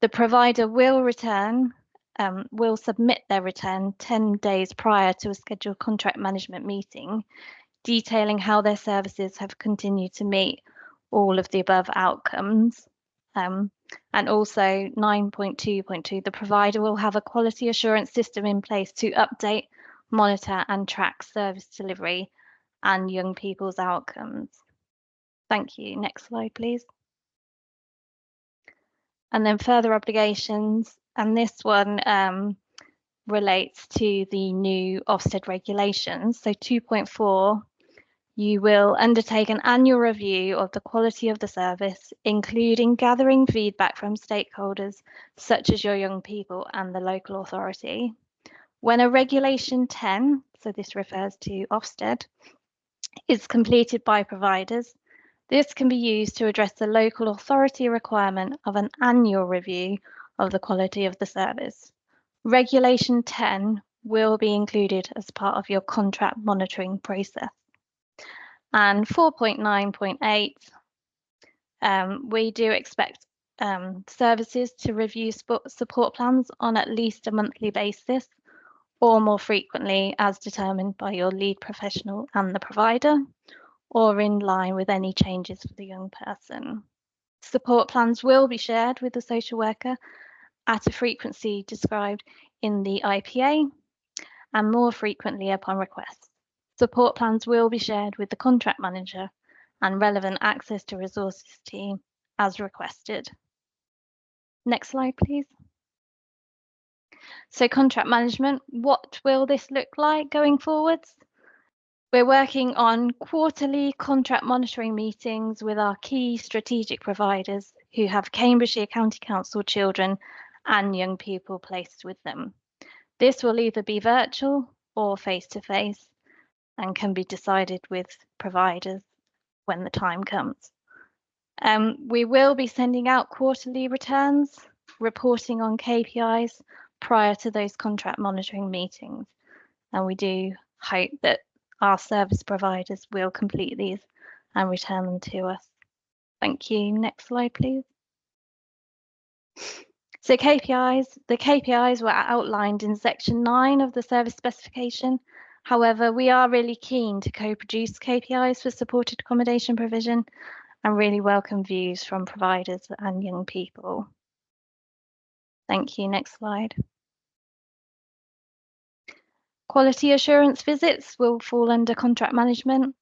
the provider will submit their return 10 days prior to a scheduled contract management meeting, detailing how their services have continued to meet all of the above outcomes. And also 9.2.2, the provider will have a quality assurance system in place to update, monitor and track service delivery and young people's outcomes. Thank you. Next slide, please. And then further obligations, and this one relates to the new Ofsted regulations. So 2.4, you will undertake an annual review of the quality of the service, including gathering feedback from stakeholders such as your young people and the local authority. When a Regulation 10, so this refers to Ofsted, is completed by providers, this can be used to address the local authority requirement of an annual review of the quality of the service. Regulation 10 will be included as part of your contract monitoring process. And 4.9.8, we do expect services to review support plans on at least a monthly basis or more frequently as determined by your lead professional and the provider, or in line with any changes for the young person. Support plans will be shared with the social worker at a frequency described in the IPA and more frequently upon request. Support plans will be shared with the contract manager and relevant access to resources team as requested. Next slide, please. So contract management, what will this look like going forwards? We're working on quarterly contract monitoring meetings with our key strategic providers who have Cambridgeshire County Council children and young people placed with them. This will either be virtual or face-to-face and can be decided with providers when the time comes. We will be sending out quarterly returns, reporting on KPIs prior to those contract monitoring meetings. And we do hope that our service providers will complete these and return them to us. Thank you. Next slide, please. So KPIs, the KPIs were outlined in section 9 of the service specification. However, we are really keen to co-produce KPIs for supported accommodation provision and really welcome views from providers and young people. Thank you. Next slide. Quality assurance visits will fall under contract management.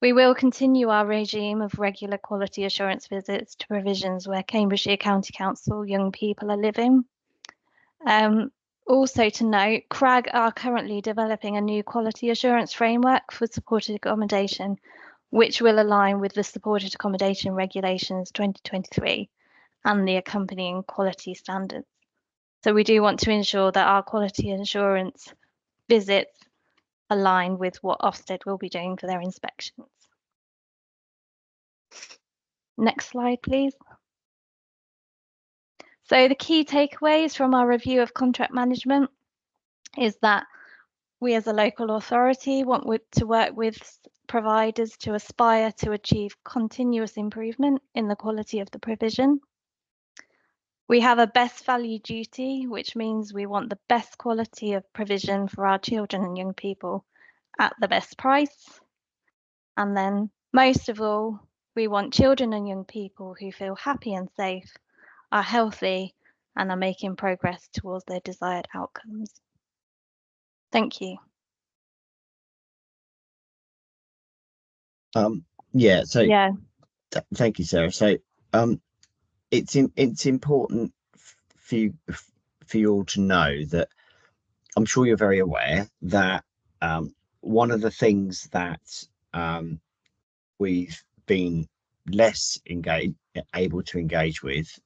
We will continue our regime of regular quality assurance visits to provisions where Cambridgeshire County Council young people are living. Also to note, CRAG are currently developing a new quality assurance framework for supported accommodation, which will align with the supported accommodation regulations 2023 and the accompanying quality standards. So we do want to ensure that our quality assurance visits align with what Ofsted will be doing for their inspections. Next slide, please. So the key takeaways from our review of contract management is that we as a local authority want to work with providers to aspire to achieve continuous improvement in the quality of the provision. We have a best value duty, which means we want the best quality of provision for our children and young people at the best price. And then most of all, we want children and young people who feel happy and safe, are healthy, and are making progress towards their desired outcomes. Thank you. Yeah, so yeah. Thank you, Sarah. So it's important for you all to know that I'm sure you're very aware that one of the things that we've been less able to engage with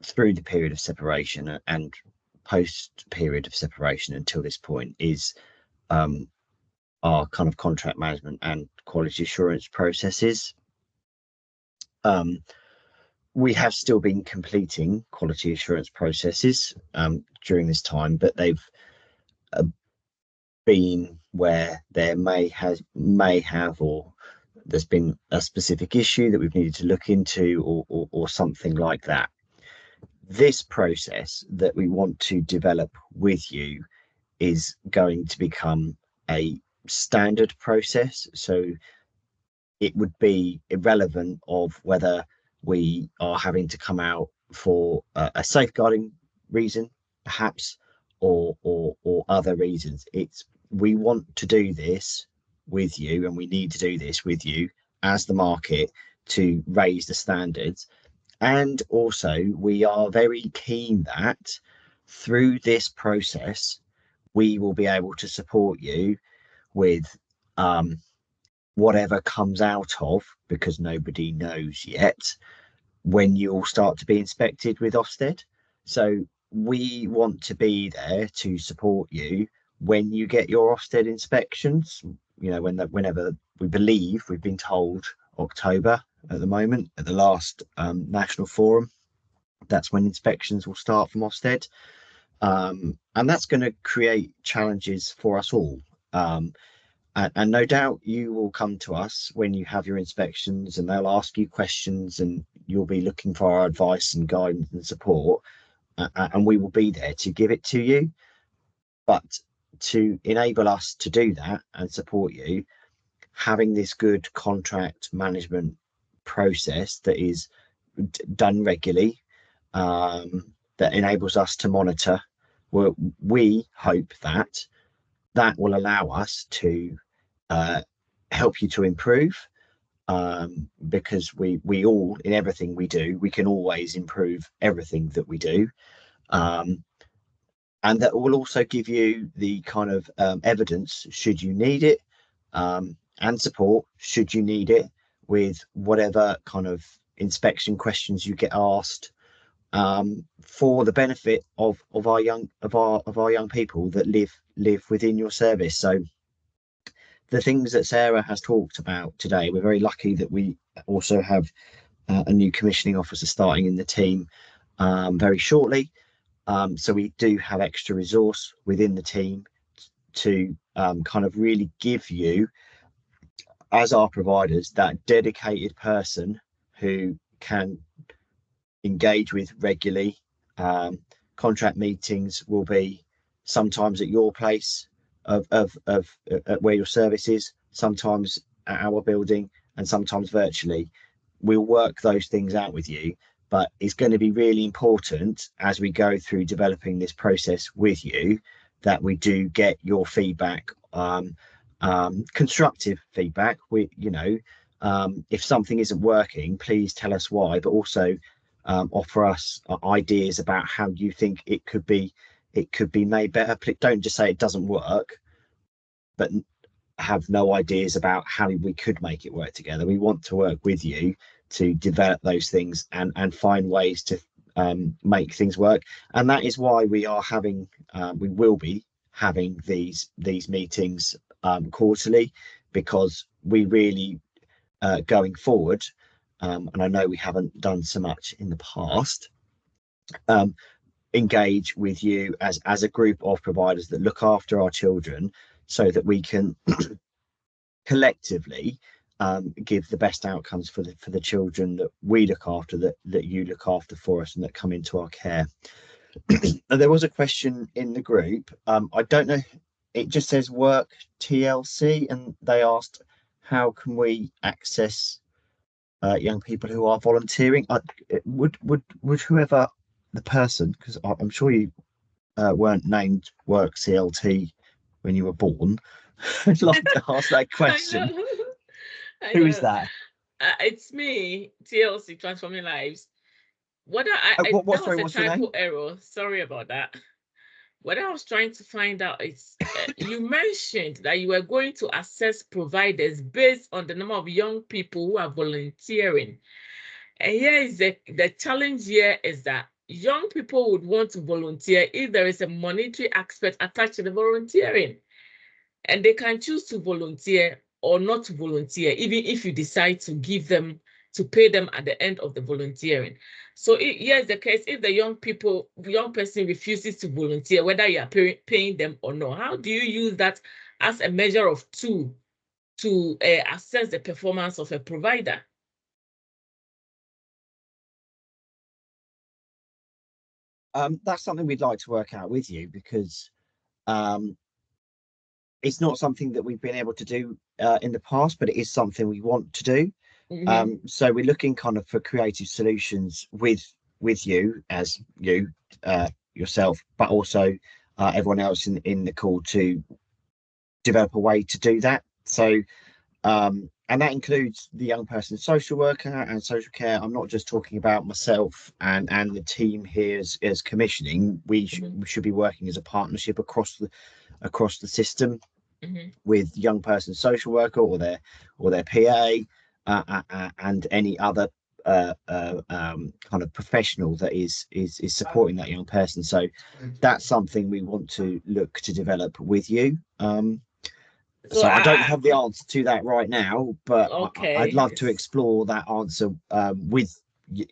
through the period of separation and post period of separation until this point is our kind of contract management and quality assurance processes. We have still been completing quality assurance processes during this time, but they've been where there may have or there's been a specific issue that we've needed to look into or something like that. This process that we want to develop with you is going to become a standard process, so it would be irrelevant of whether we are having to come out for a safeguarding reason perhaps or other reasons. We want to do this with you, and we need to do this with you as the market to raise the standards. And also we are very keen that through this process we will be able to support you with whatever comes out of, because nobody knows yet, when you all start to be inspected with Ofsted. So we want to be there to support you when you get your Ofsted inspections, you know, whenever we believe, we've been told October at the moment, at the last national forum, that's when inspections will start from Ofsted. And that's going to create challenges for us all. And no doubt you will come to us when you have your inspections and they'll ask you questions and you'll be looking for our advice and guidance and support, and we will be there to give it to you. But to enable us to do that and support you, having this good contract management process that is done regularly, that enables us to monitor, we hope that will allow us to help you to improve, because we all, in everything we do, we can always improve everything that we do, and that will also give you the kind of evidence should you need it, and support should you need it with whatever kind of inspection questions you get asked, for the benefit of our young people that live within your service. So the things that Sarah has talked about today, we're very lucky that we also have a new commissioning officer starting in the team very shortly. So we do have extra resource within the team to kind of really give you, as our providers, that dedicated person who can engage with regularly. Contract meetings will be sometimes at your place of where your service is, sometimes at our building, and sometimes virtually. We'll work those things out with you, but it's going to be really important as we go through developing this process with you that we do get your feedback, constructive feedback. If something isn't working, please tell us why, but also offer us ideas about how you think it could be made better. Don't just say it doesn't work, but have no ideas about how we could make it work together. We want to work with you to develop those things and find ways to make things work. And that is why we are having, we will be having these meetings quarterly, because we really, going forward, and I know we haven't done so much in the past, engage with you as a group of providers that look after our children, so that we can collectively give the best outcomes for the children that we look after, that you look after for us, and that come into our care. And there was a question in the group, I don't know, it just says work TLC, and they asked, how can we access young people who are volunteering? Would whoever the person, because I'm sure you weren't named work CLT when you were born, I'd like to ask that question. Who is that? It's me, TLC, Transforming Lives. That was a typo error. Sorry about that. What I was trying to find out is, you mentioned that you were going to assess providers based on the number of young people who are volunteering. And here is the challenge here is that young people would want to volunteer if there is a monetary aspect attached to the volunteering. And they can choose to volunteer or not to volunteer, even if you decide to pay them at the end of the volunteering. So here's the case: if the young person refuses to volunteer, whether you are paying them or not, how do you use that as a measure of tool to assess the performance of a provider? That's something we'd like to work out with you, because it's not something that we've been able to do in the past, but it is something we want to do. So we're looking kind of for creative solutions with you, as you yourself, but also everyone else in the call, to develop a way to do that. So and that includes the young person social worker and social care. I'm not just talking about myself and the team here as commissioning. We should be working as a partnership across the system, with young person social worker or their PA, and any other kind of professional that is supporting that young person. So that's something we want to look to develop with you. So I don't have the answer to that right now, but I'd love to explore that answer with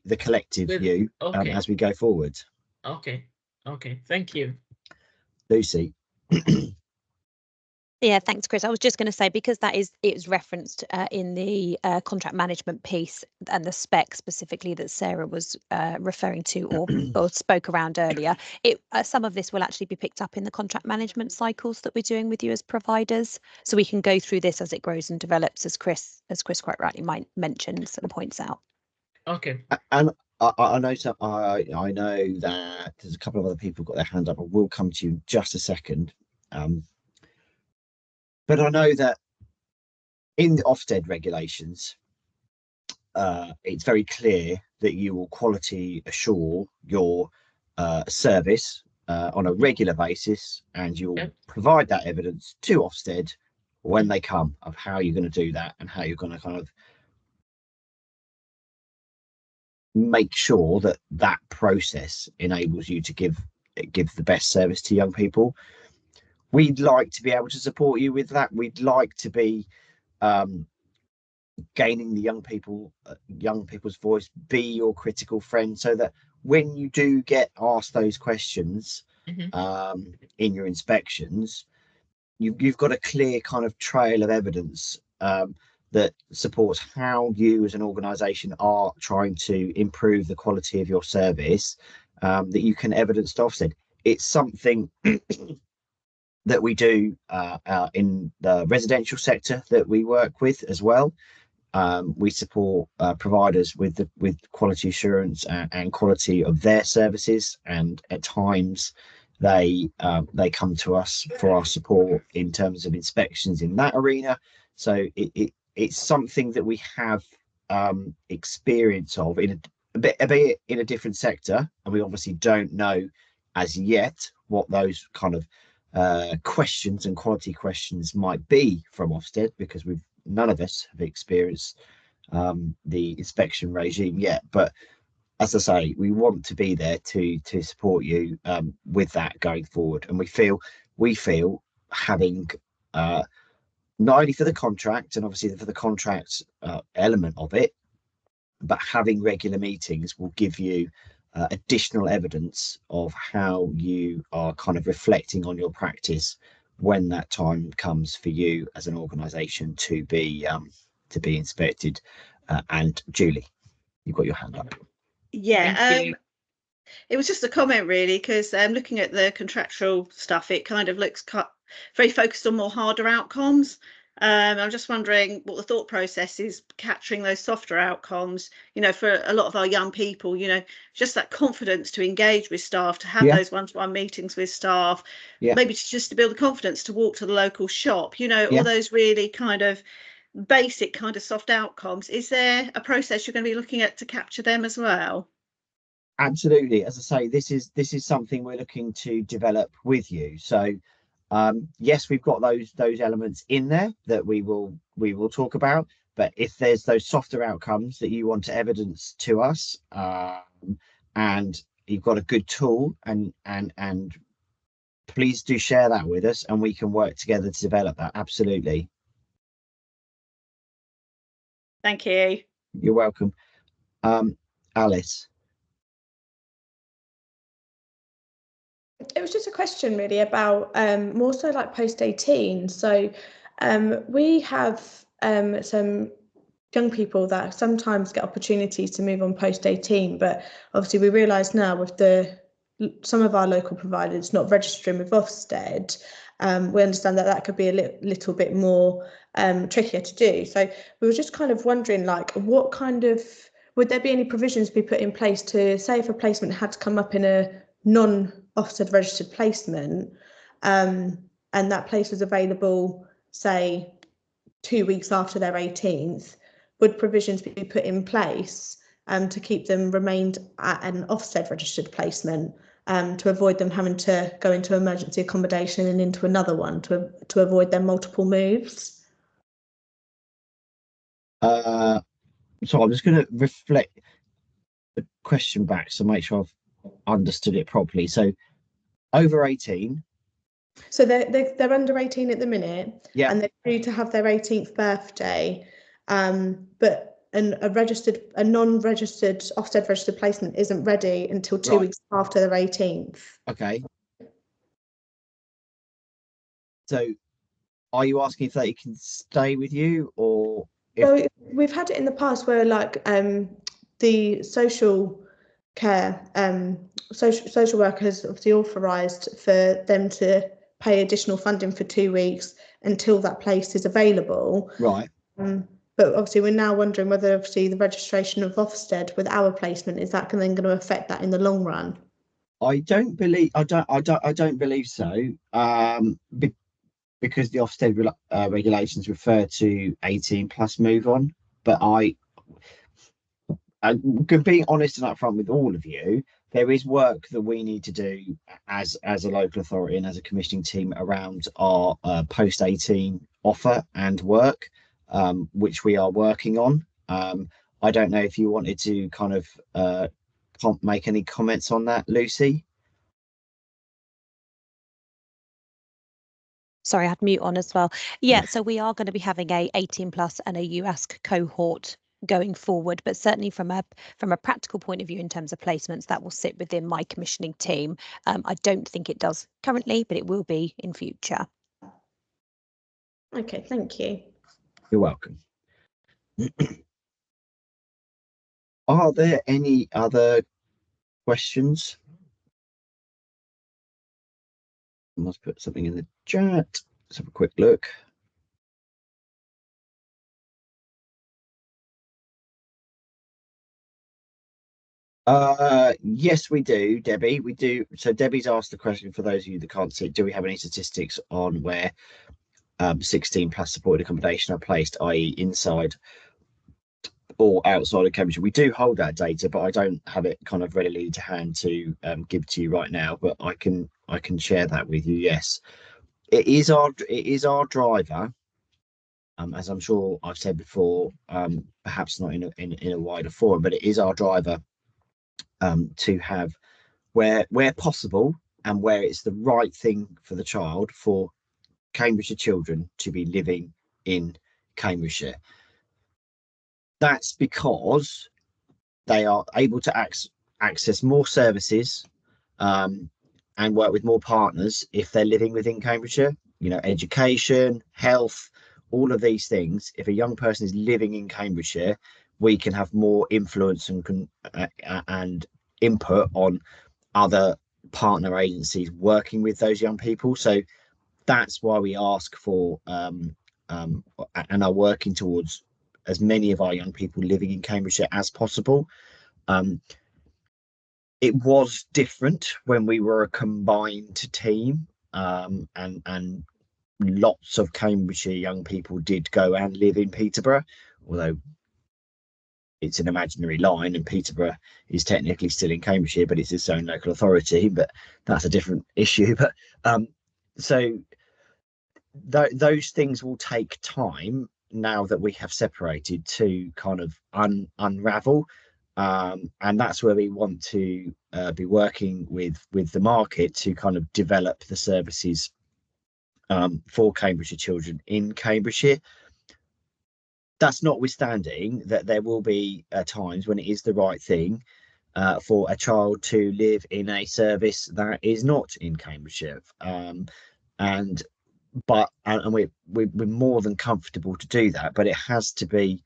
the collective you as we go forward. Okay, thank you, Lucy. Yeah, thanks, Chris. I was just going to say, because it's referenced in the contract management piece and the spec specifically that Sarah was referring to or spoke around earlier. Some of this will actually be picked up in the contract management cycles that we're doing with you as providers, so we can go through this as it grows and develops, as Chris quite rightly mentions and points out. Okay. And I know that there's a couple of other people got their hand up. I will come to you in just a second. But I know that in the Ofsted regulations, it's very clear that you will quality assure your service on a regular basis, and you'll provide that evidence to Ofsted when they come, of how you're going to do that and how you're going to kind of make sure that that process enables you to give the best service to young people. We'd like to be able to support you with that. We'd like to be gaining the young people's voice, be your critical friend, so that when you do get asked those questions in your inspections, you've got a clear kind of trail of evidence that supports how you as an organisation are trying to improve the quality of your service, that you can evidence to Ofsted. It's something that we do in the residential sector that we work with as well. We support providers with quality assurance and quality of their services, and at times they come to us for our support in terms of inspections in that arena. So it's something that we have experience of in a bit in a different sector, and we obviously don't know as yet what those kind of questions and quality questions might be from Ofsted, because none of us have experienced the inspection regime yet. But as I say, we want to be there to support you with that going forward, and we feel having not only for the contract and obviously for the contract element of it, but having regular meetings will give you additional evidence of how you are kind of reflecting on your practice when that time comes for you as an organisation to be inspected. And Julie, you've got your hand up. Yeah, it was just a comment really, because looking at the contractual stuff, it kind of looks very focused on more harder outcomes. I'm just wondering what the thought process is capturing those softer outcomes, you know, for a lot of our young people, you know, just that confidence to engage with staff, to have those one-to-one meetings with staff, maybe just to build the confidence to walk to the local shop, you know, all those really kind of basic kind of soft outcomes. Is there a process you're going to be looking at to capture them as well? Absolutely. As I say, this is something we're looking to develop with you. So yes, we've got those elements in there that we will talk about, but if there's those softer outcomes that you want to evidence to us, and you've got a good tool, and please do share that with us, and we can work together to develop that. Absolutely. Thank you. You're welcome. Alice. It was just a question really about more so like post 18. So we have some young people that sometimes get opportunities to move on post 18, but obviously we realise now with some of our local providers not registering with Ofsted, we understand that could be a little bit more trickier to do. So we were just kind of wondering, like, what kind of, would there be any provisions be put in place to say if a placement had to come up in a non-Ofsted registered placement, and that place was available, say, 2 weeks after their 18th, would provisions be put in place to keep them remained at an Ofsted registered placement, to avoid them having to go into emergency accommodation and into another one, to avoid their multiple moves? So I'm just going to reflect the question back so make sure I've understood it properly. So over 18. So they're under 18 at the minute, and they're due to have their 18th birthday, but a non-registered Ofsted registered placement isn't ready until 2 weeks after their 18th. Okay. So are you asking if they can stay with you, or so we've had it in the past where, like, the social care social workers obviously authorised for them to pay additional funding for 2 weeks until that place is available. Right. But obviously we're now wondering whether obviously the registration of Ofsted with our placement, is that then going to affect that in the long run? I don't believe so. Because the Ofsted regulations refer to 18 plus move on. But being honest and upfront with all of you, there is work that we need to do as a local authority and as a commissioning team around our post 18 offer and work, which we are working on. I don't know if you wanted to kind of make any comments on that, Lucy. Sorry, I had mute on as well. Yeah, so we are going to be having a 18 plus and a UASC cohort going forward, but certainly from a practical point of view in terms of placements, that will sit within my commissioning team. I don't think it does currently, but it will be in future. Okay, thank you. You're welcome. Are there any other questions? I must put something in the chat. Let's have a quick look. Yes, we do, Debbie. We do. So Debbie's asked the question, for those of you that can't see, do we have any statistics on where 16 plus supported accommodation are placed, i.e. inside or outside of Cambridgeshire? We do hold that data, but I don't have it kind of readily to hand to give to you right now, but I can share that with you. Yes, it is our driver, as I'm sure I've said before, perhaps not in a wider forum, but it is our driver to have, where possible and where it's the right thing for the child, for Cambridgeshire children to be living in Cambridgeshire. That's because they are able to access more services and work with more partners if they're living within Cambridgeshire. You know, education, health, all of these things. If a young person is living in Cambridgeshire, we can have more influence and input on other partner agencies working with those young people. So that's why we ask for and are working towards as many of our young people living in Cambridgeshire as possible. It was different when we were a combined team, and lots of Cambridgeshire young people did go and live in Peterborough, although it's an imaginary line and Peterborough is technically still in Cambridgeshire, but it's its own local authority, but that's a different issue. But so those things will take time now that we have separated to kind of unravel. And that's where we want to be working with the market to kind of develop the services for Cambridgeshire children in Cambridgeshire. That's notwithstanding that there will be times when it is the right thing for a child to live in a service that is not in Cambridgeshire. And we're more than comfortable to do that, but it has to be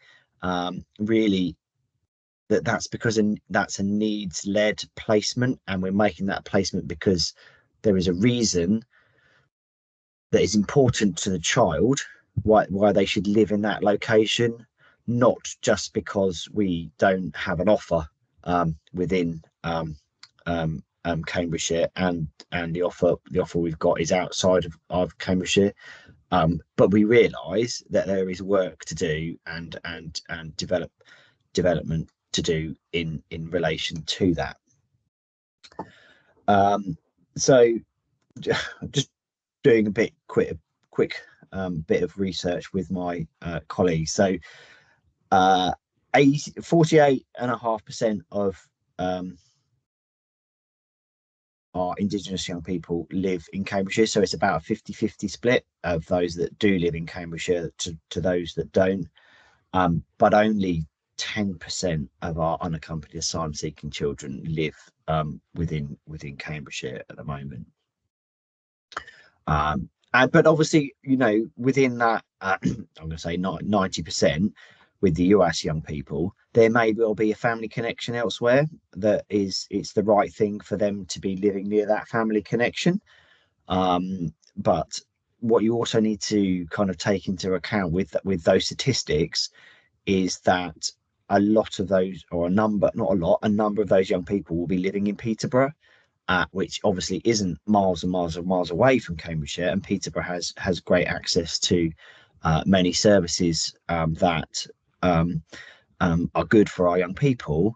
really that's because that's a needs-led placement, and we're making that placement because there is a reason that is important to the child why they should live in that location, not just because we don't have an offer within Cambridgeshire, and the offer we've got is outside of Cambridgeshire, but we realise that there is work to do and development to do in relation to that. So just doing a quick bit of research with my colleagues. So 48.5% of our Indigenous young people live in Cambridgeshire, so it's about a 50-50 split of those that do live in Cambridgeshire to those that don't, but only 10% of our unaccompanied asylum seeking children live within Cambridgeshire at the moment. But obviously, you know, within that, I'm going to say 90% with the US young people, there may well be a family connection elsewhere that it's the right thing for them to be living near that family connection. But what you also need to kind of take into account with those statistics is that a lot of those, or a number of those young people will be living in Peterborough, which obviously isn't miles and miles and miles away from Cambridgeshire, and Peterborough has great access to many services that are good for our young people.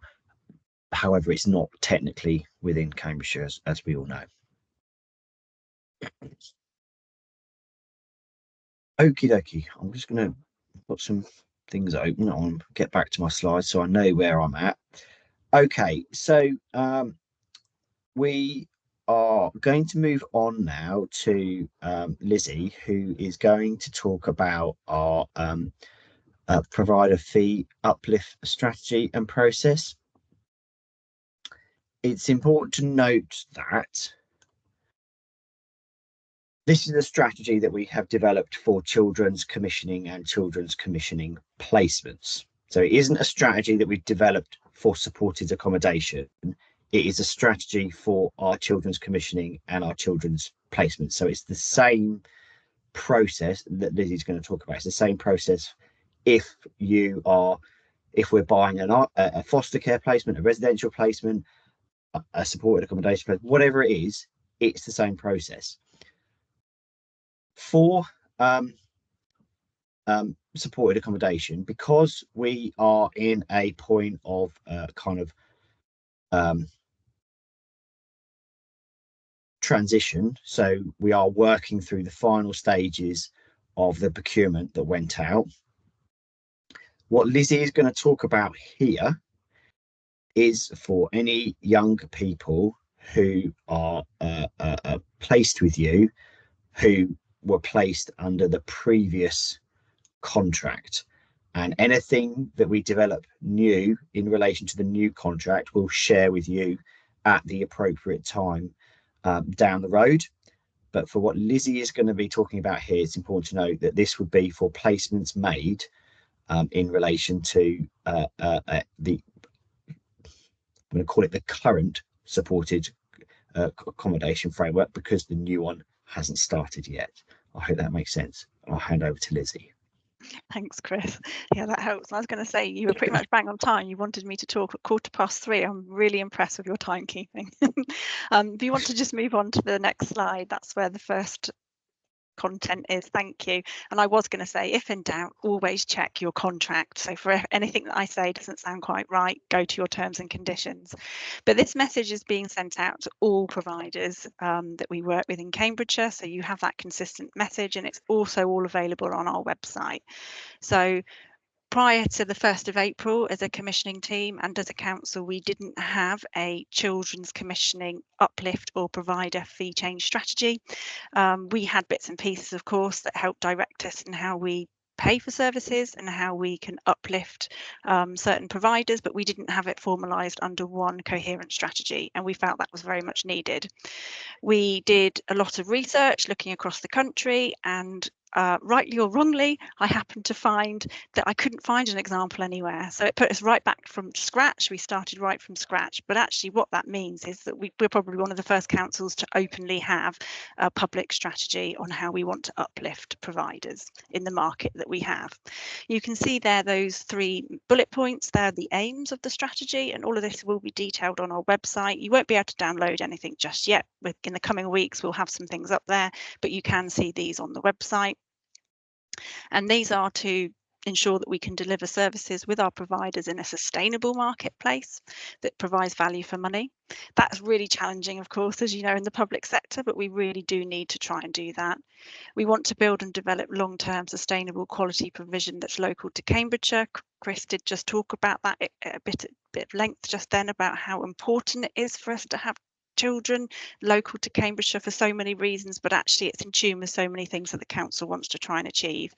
However, it's not technically within Cambridgeshire, as we all know. Okie dokie, I'm just going to put some things open. I'll get back to my slides so I know where I'm at. Okay, so we are going to move on now to Lizzie, who is going to talk about our provider fee uplift strategy and process. It's important to note that this is a strategy that we have developed for children's commissioning and children's commissioning placements. So it isn't a strategy that we've developed for supported accommodation. It is a strategy for our children's commissioning and our children's placements. So it's the same process that Lizzie's going to talk about. It's the same process if we're buying a foster care placement, a residential placement, a supported accommodation placement, whatever it is, it's the same process. For supported accommodation, because we are in a point of kind of transition, so we are working through the final stages of the procurement that went out. What Lizzie is going to talk about here is for any young people who are placed with you, who were placed under the previous contract. And anything that we develop new in relation to the new contract, we'll share with you at the appropriate time down the road. But for what Lizzie is going to be talking about here, it's important to note that this would be for placements made in relation to the, I'm going to call it the current supported accommodation framework, because the new one hasn't started yet. I hope that makes sense. I'll hand over to Lizzie. Thanks, Chris. Yeah, that helps. I was going to say, you were pretty much bang on time. You wanted me to talk at 3:15. I'm really impressed with your timekeeping. If you want to just move on to the next slide, that's where the first content is. Thank you. And I was going to say, if in doubt, always check your contract. So for anything that I say doesn't sound quite right, go to your terms and conditions. But this message is being sent out to all providers that we work with in Cambridgeshire. So you have that consistent message, and it's also all available on our website. So prior to the 1st of April, as a commissioning team and as a council, we didn't have a children's commissioning uplift or provider fee change strategy. We had bits and pieces, of course, that helped direct us in how we pay for services and how we can uplift certain providers, but we didn't have it formalised under one coherent strategy, and we felt that was very much needed. We did a lot of research looking across the country, and rightly or wrongly, I happened to find that I couldn't find an example anywhere. So it put us right back from scratch. We started right from scratch. But actually what that means is that we're probably one of the first councils to openly have a public strategy on how we want to uplift providers in the market that we have. You can see there those 3 bullet points. They're the aims of the strategy, and all of this will be detailed on our website. You won't be able to download anything just yet. In the coming weeks, we'll have some things up there, but you can see these on the website. And these are to ensure that we can deliver services with our providers in a sustainable marketplace that provides value for money. That's really challenging, of course, as you know, in the public sector, but we really do need to try and do that. We want to build and develop long-term sustainable quality provision that's local to Cambridgeshire. Chris did just talk about that at a bit of length just then, about how important it is for us to have children local to Cambridgeshire for so many reasons, but actually it's in tune with so many things that the council wants to try and achieve.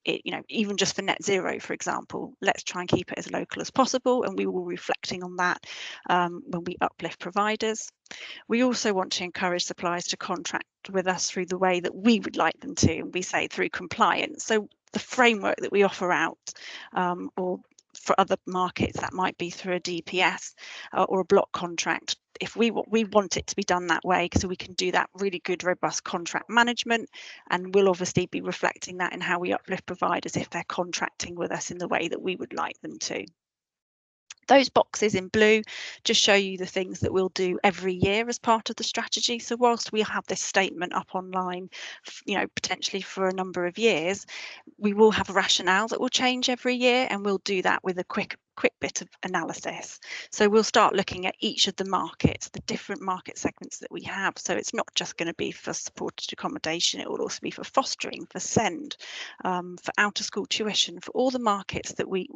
Even just for net zero, for example, let's try and keep it as local as possible, and we will be reflecting on that when we uplift providers. We also want to encourage suppliers to contract with us through the way that we would like them to, and we say through compliance. So the framework that we offer out, or for other markets that might be through a DPS or a block contract. If we want it to be done that way, so we can do that really good, robust contract management, and we'll obviously be reflecting that in how we uplift providers if they're contracting with us in the way that we would like them to. Those boxes in blue just show you the things that we'll do every year as part of the strategy. So whilst we have this statement up online, potentially for a number of years, we will have a rationale that will change every year, and we'll do that with a quick bit of analysis. So we'll start looking at each of the markets, the different market segments that we have. So it's not just going to be for supported accommodation, it will also be for fostering, for SEND, for out of school tuition, for all the markets that we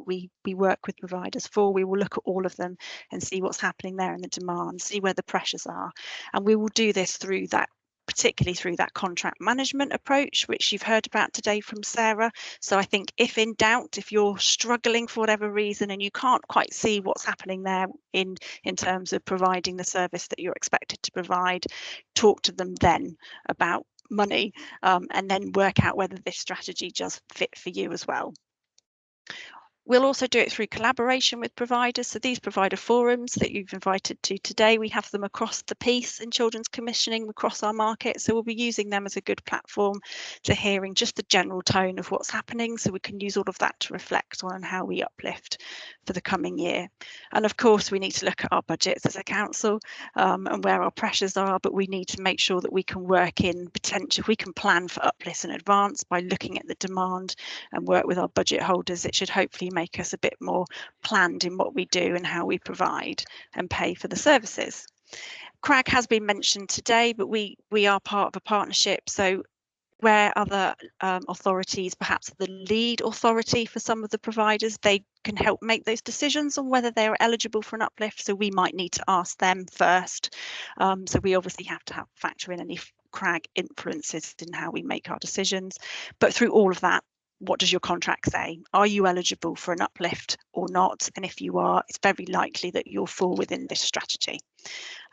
work with providers for. We will look at all of them and see what's happening there in the demand, see where the pressures are, and we will do this through that, particularly through that contract management approach, which you've heard about today from Sarah. So I think if in doubt, if you're struggling for whatever reason and you can't quite see what's happening there in terms of providing the service that you're expected to provide, talk to them then about money, and then work out whether this strategy does fit for you as well. We'll also do it through collaboration with providers. So these provider forums that you've invited to today, we have them across the piece in children's commissioning across our market. So we'll be using them as a good platform to hearing just the general tone of what's happening. So we can use all of that to reflect on how we uplift for the coming year. And of course, we need to look at our budgets as a council and where our pressures are, but we need to make sure that we can work in potential, we can plan for uplifts in advance by looking at the demand and work with our budget holders. It should hopefully make us a bit more planned in what we do and how we provide and pay for the services. CRAG has been mentioned today, but we are part of a partnership. So where other authorities, perhaps the lead authority for some of the providers, they can help make those decisions on whether they're eligible for an uplift. So we might need to ask them first. So we obviously have to factor in any CRAG influences in how we make our decisions. But through all of that, what does your contract say? Are you eligible for an uplift or not? And if you are, it's very likely that you'll fall within this strategy.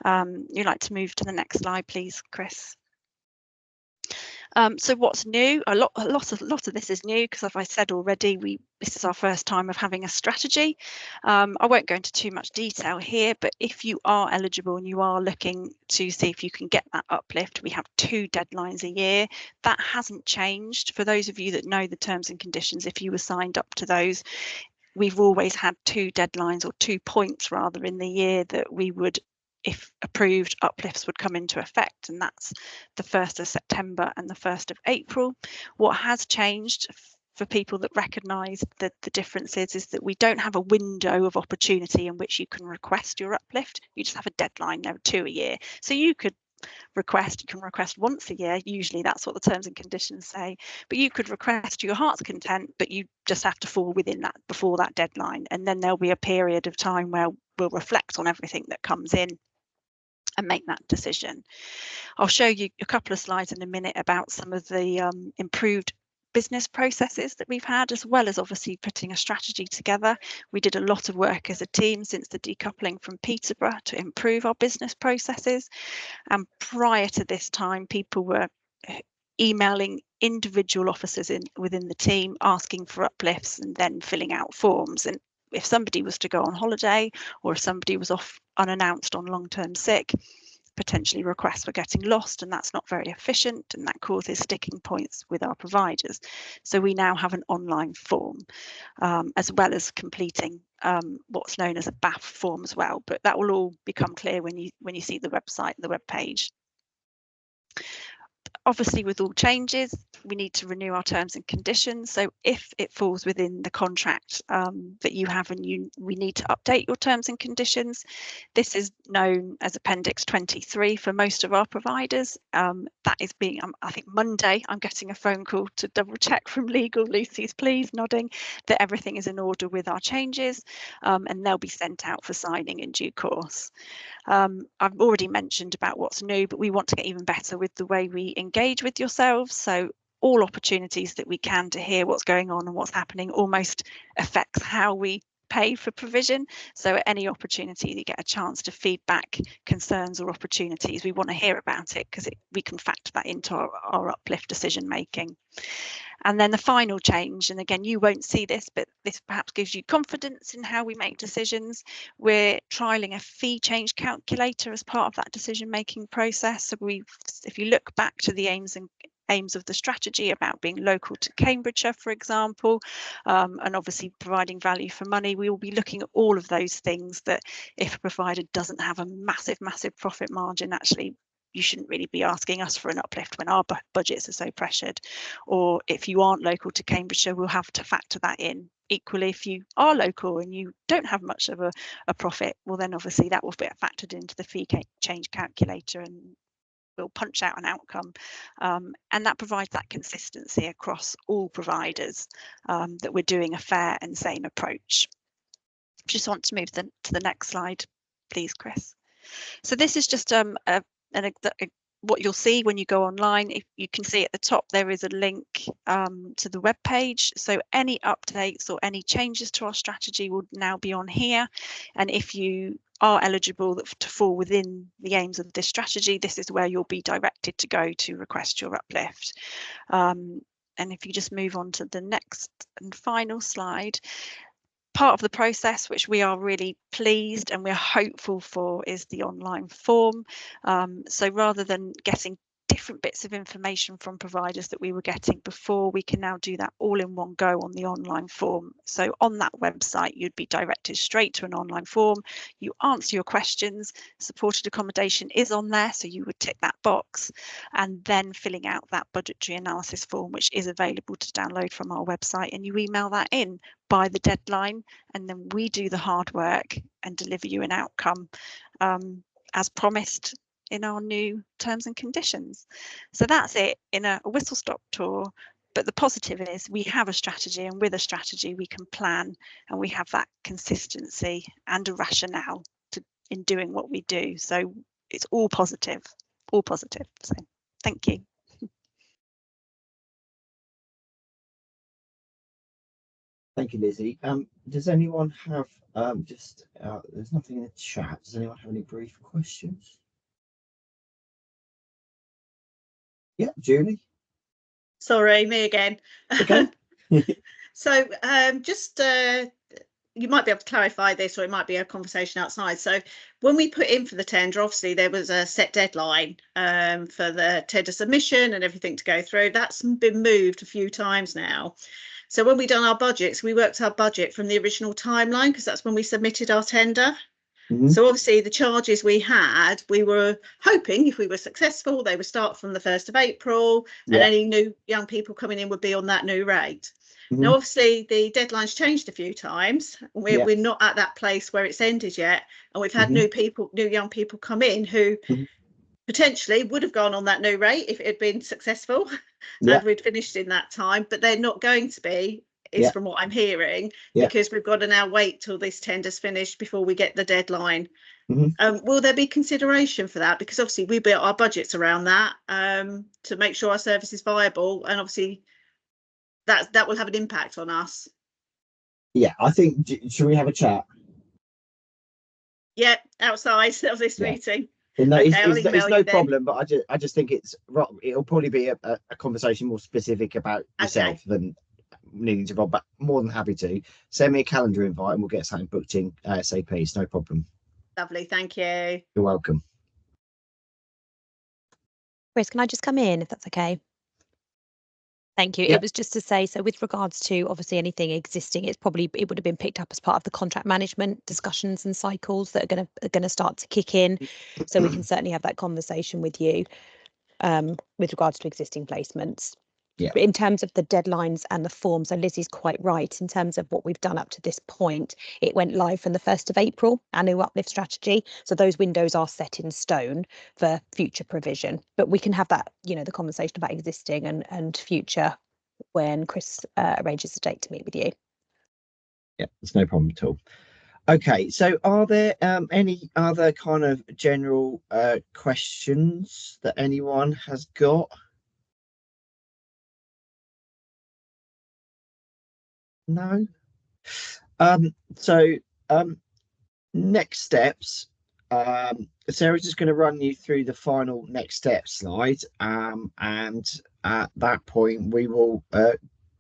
You'd like to move to the next slide, please, Chris? So what's new? A lot of this is new because, as I said already, this is our first time of having a strategy. I won't go into too much detail here, but if you are eligible and you are looking to see if you can get that uplift, we have 2 deadlines a year. That hasn't changed. For those of you that know the terms and conditions, if you were signed up to those, we've always had 2 deadlines, or 2 points rather, in the year that we would, if approved, uplifts would come into effect, and that's the 1st of September and the 1st of April. What has changed for people that recognise the differences is that we don't have a window of opportunity in which you can request your uplift. You just have a deadline. There are 2 a year, so you can request once a year. Usually that's what the terms and conditions say, but you could request to your heart's content, but you just have to fall within that before that deadline, and then there'll be a period of time where we'll reflect on everything that comes in and make that decision. I'll show you a couple of slides in a minute about some of the improved business processes that we've had, as well as obviously putting a strategy together. We did a lot of work as a team since the decoupling from Peterborough to improve our business processes, and prior to this time people were emailing individual officers within the team asking for uplifts and then filling out forms. And if somebody was to go on holiday, or if somebody was off unannounced on long-term sick, potentially requests were getting lost, and that's not very efficient, and that causes sticking points with our providers. So we now have an online form, as well as completing what's known as a BAF form as well, but that will all become clear when you see the website, the web page. Obviously, with all changes, we need to renew our terms and conditions. So if it falls within the contract that you have, and we need to update your terms and conditions, this is known as Appendix 23 for most of our providers. That is being, I think Monday, I'm getting a phone call to double check from legal. Lucy's pleased, nodding that everything is in order with our changes, and they'll be sent out for signing in due course. I've already mentioned about what's new, but we want to get even better with the way we engage with yourselves. So all opportunities that we can to hear what's going on and what's happening almost affects how we pay for provision. So at any opportunity you get a chance to feedback concerns or opportunities, we want to hear about it, because we can factor that into our uplift decision making. And then the final change, and again, you won't see this, but this perhaps gives you confidence in how we make decisions. We're trialling a fee change calculator as part of that decision-making process. So if you look back to the aims of the strategy about being local to Cambridgeshire, for example, and obviously providing value for money, we will be looking at all of those things, that if a provider doesn't have a massive profit margin, actually you shouldn't really be asking us for an uplift when our budgets are so pressured. Or if you aren't local to Cambridgeshire, we'll have to factor that in. Equally, if you are local and you don't have much of a profit, well then obviously that will be factored into the fee change calculator, and we'll punch out an outcome. And that provides that consistency across all providers, that we're doing a fair and same approach. Just want to move to the next slide, please, Chris. So this is just what you'll see when you go online. If you can see at the top, there is a link to the web page. So any updates or any changes to our strategy will now be on here. And if you are eligible to fall within the aims of this strategy, this is where you'll be directed to go to request your uplift. And if you just move on to the next and final slide, part of the process which we are really pleased and we're hopeful for is the online form. So rather than getting different bits of information from providers that we were getting before, we can now do that all in one go on the online form. So on that website, you'd be directed straight to an online form. You answer your questions, supported accommodation is on there, so you would tick that box, and then filling out that budgetary analysis form, which is available to download from our website, and you email that in by the deadline, and then we do the hard work and deliver you an outcome as promised in our new terms and conditions. So that's it in a whistle-stop tour. But the positive is we have a strategy, and with a strategy we can plan, and we have that consistency and a rationale in doing what we do. So it's all positive, all positive. So thank you. Thank you, Lizzie. Does anyone have there's nothing in the chat. Does anyone have any brief questions? Yeah, Julie. Sorry, me again. Okay. So just you might be able to clarify this, or it might be a conversation outside. So when we put in for the tender, obviously there was a set deadline for the tender submission and everything to go through. That's been moved a few times now. So when we done our budgets, we worked our budget from the original timeline, because that's when we submitted our tender. So obviously the charges we had, we were hoping if we were successful, they would start from the 1st of April, and any new young people coming in would be on that new rate. Now, obviously, the deadline's changed a few times. We're not at that place where it's ended yet. And we've had new young people come in who potentially would have gone on that new rate if it had been successful and we'd finished in that time. But they're not going to be, from what I'm hearing, because we've got to now wait till this tender's finished before we get the deadline. Will there be consideration for that? Because obviously we built our budgets around that to make sure our service is viable, and obviously that will have an impact on us. Yeah, I think, should we have a chat? Yeah, outside of this meeting. No, it's no problem, but I just think it'll probably be a conversation more specific about yourself than needing to Rob, but more than happy to send me a calendar invite and we'll get something booked in ASAP. It's no problem. Lovely, thank you. You're welcome. Chris, can I just come in if that's okay? Thank you. It was just to say, so with regards to obviously anything existing, it would have been picked up as part of the contract management discussions and cycles that are going to start to kick in. So we can certainly have that conversation with you with regards to existing placements. But in terms of the deadlines and the forms, so Lizzie's quite right in terms of what we've done up to this point. It went live from the 1st of April, our new uplift strategy. So those windows are set in stone for future provision. But we can have that, the conversation about existing and future when Chris arranges a date to meet with you. Yeah, there's no problem at all. Okay, so are there any other kind of general questions that anyone has got? No. Next steps. Sarah's just going to run you through the final next step slide, and at that point we will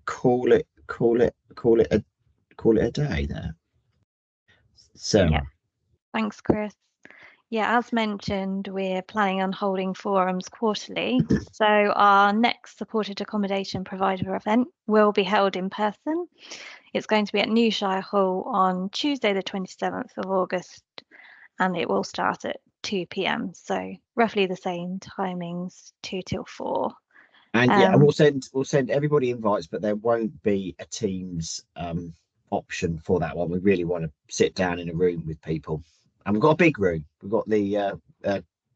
call it a day there. Sarah. Yeah. Thanks, Chris. Yeah, as mentioned, we're planning on holding forums quarterly. So our next supported accommodation provider event will be held in person. It's going to be at Newshire Hall on Tuesday, the 27th of August, and it will start at 2 p.m. So roughly the same timings, 2 till 4. And and we'll send everybody invites, but there won't be a Teams option for that one. We really want to sit down in a room with people. And we've got a big room. We've got the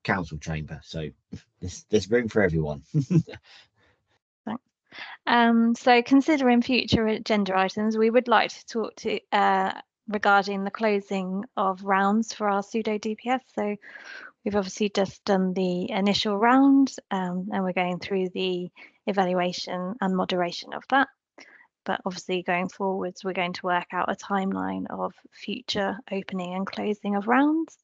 council chamber, so there's room for everyone. Thanks. So considering future agenda items, we would like to talk to regarding the closing of rounds for our pseudo DPS. So we've obviously just done the initial round, and we're going through the evaluation and moderation of that. But obviously going forwards, we're going to work out a timeline of future opening and closing of rounds.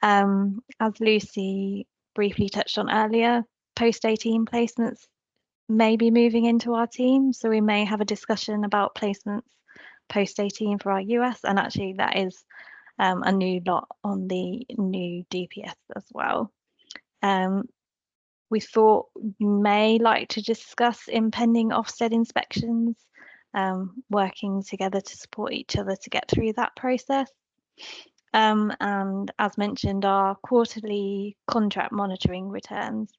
As Lucy briefly touched on earlier, post-18 placements may be moving into our team. So we may have a discussion about placements post-18 for our US, and actually that is a new lot on the new DPS as well. We thought you may like to discuss impending Ofsted inspections, working together to support each other to get through that process. And as mentioned, our quarterly contract monitoring returns.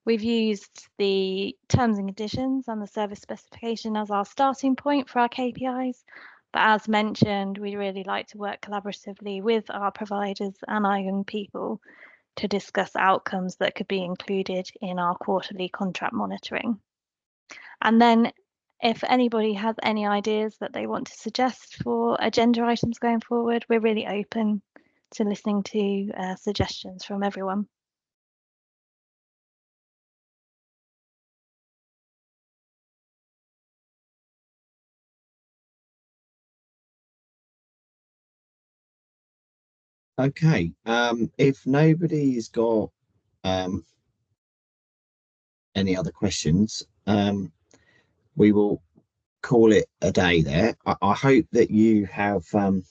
We've used the terms and conditions and the service specification as our starting point for our KPIs. But as mentioned, we really like to work collaboratively with our providers and our young people to discuss outcomes that could be included in our quarterly contract monitoring. And then if anybody has any ideas that they want to suggest for agenda items going forward, we're really open to listening to suggestions from everyone. Okay, if nobody's got any other questions, we will call it a day there. I hope that you have found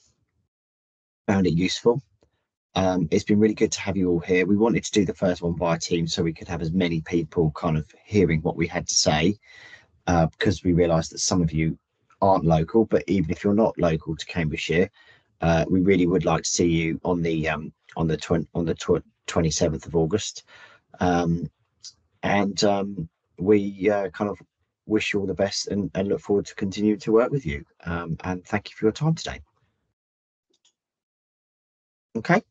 it useful. It's been really good to have you all here. We wanted to do the first one via Teams so we could have as many people kind of hearing what we had to say, because we realised that some of you aren't local, but even if you're not local to Cambridgeshire, we really would like to see you on the 27th of August, we kind of wish you all the best and look forward to continuing to work with you. And thank you for your time today. Okay,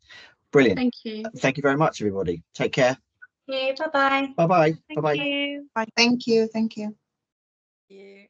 brilliant. Thank you. Thank you very much, everybody. Take care. Yeah, bye-bye. Bye-bye. Thank Bye-bye. you. Bye. Thank you. Thank you. You.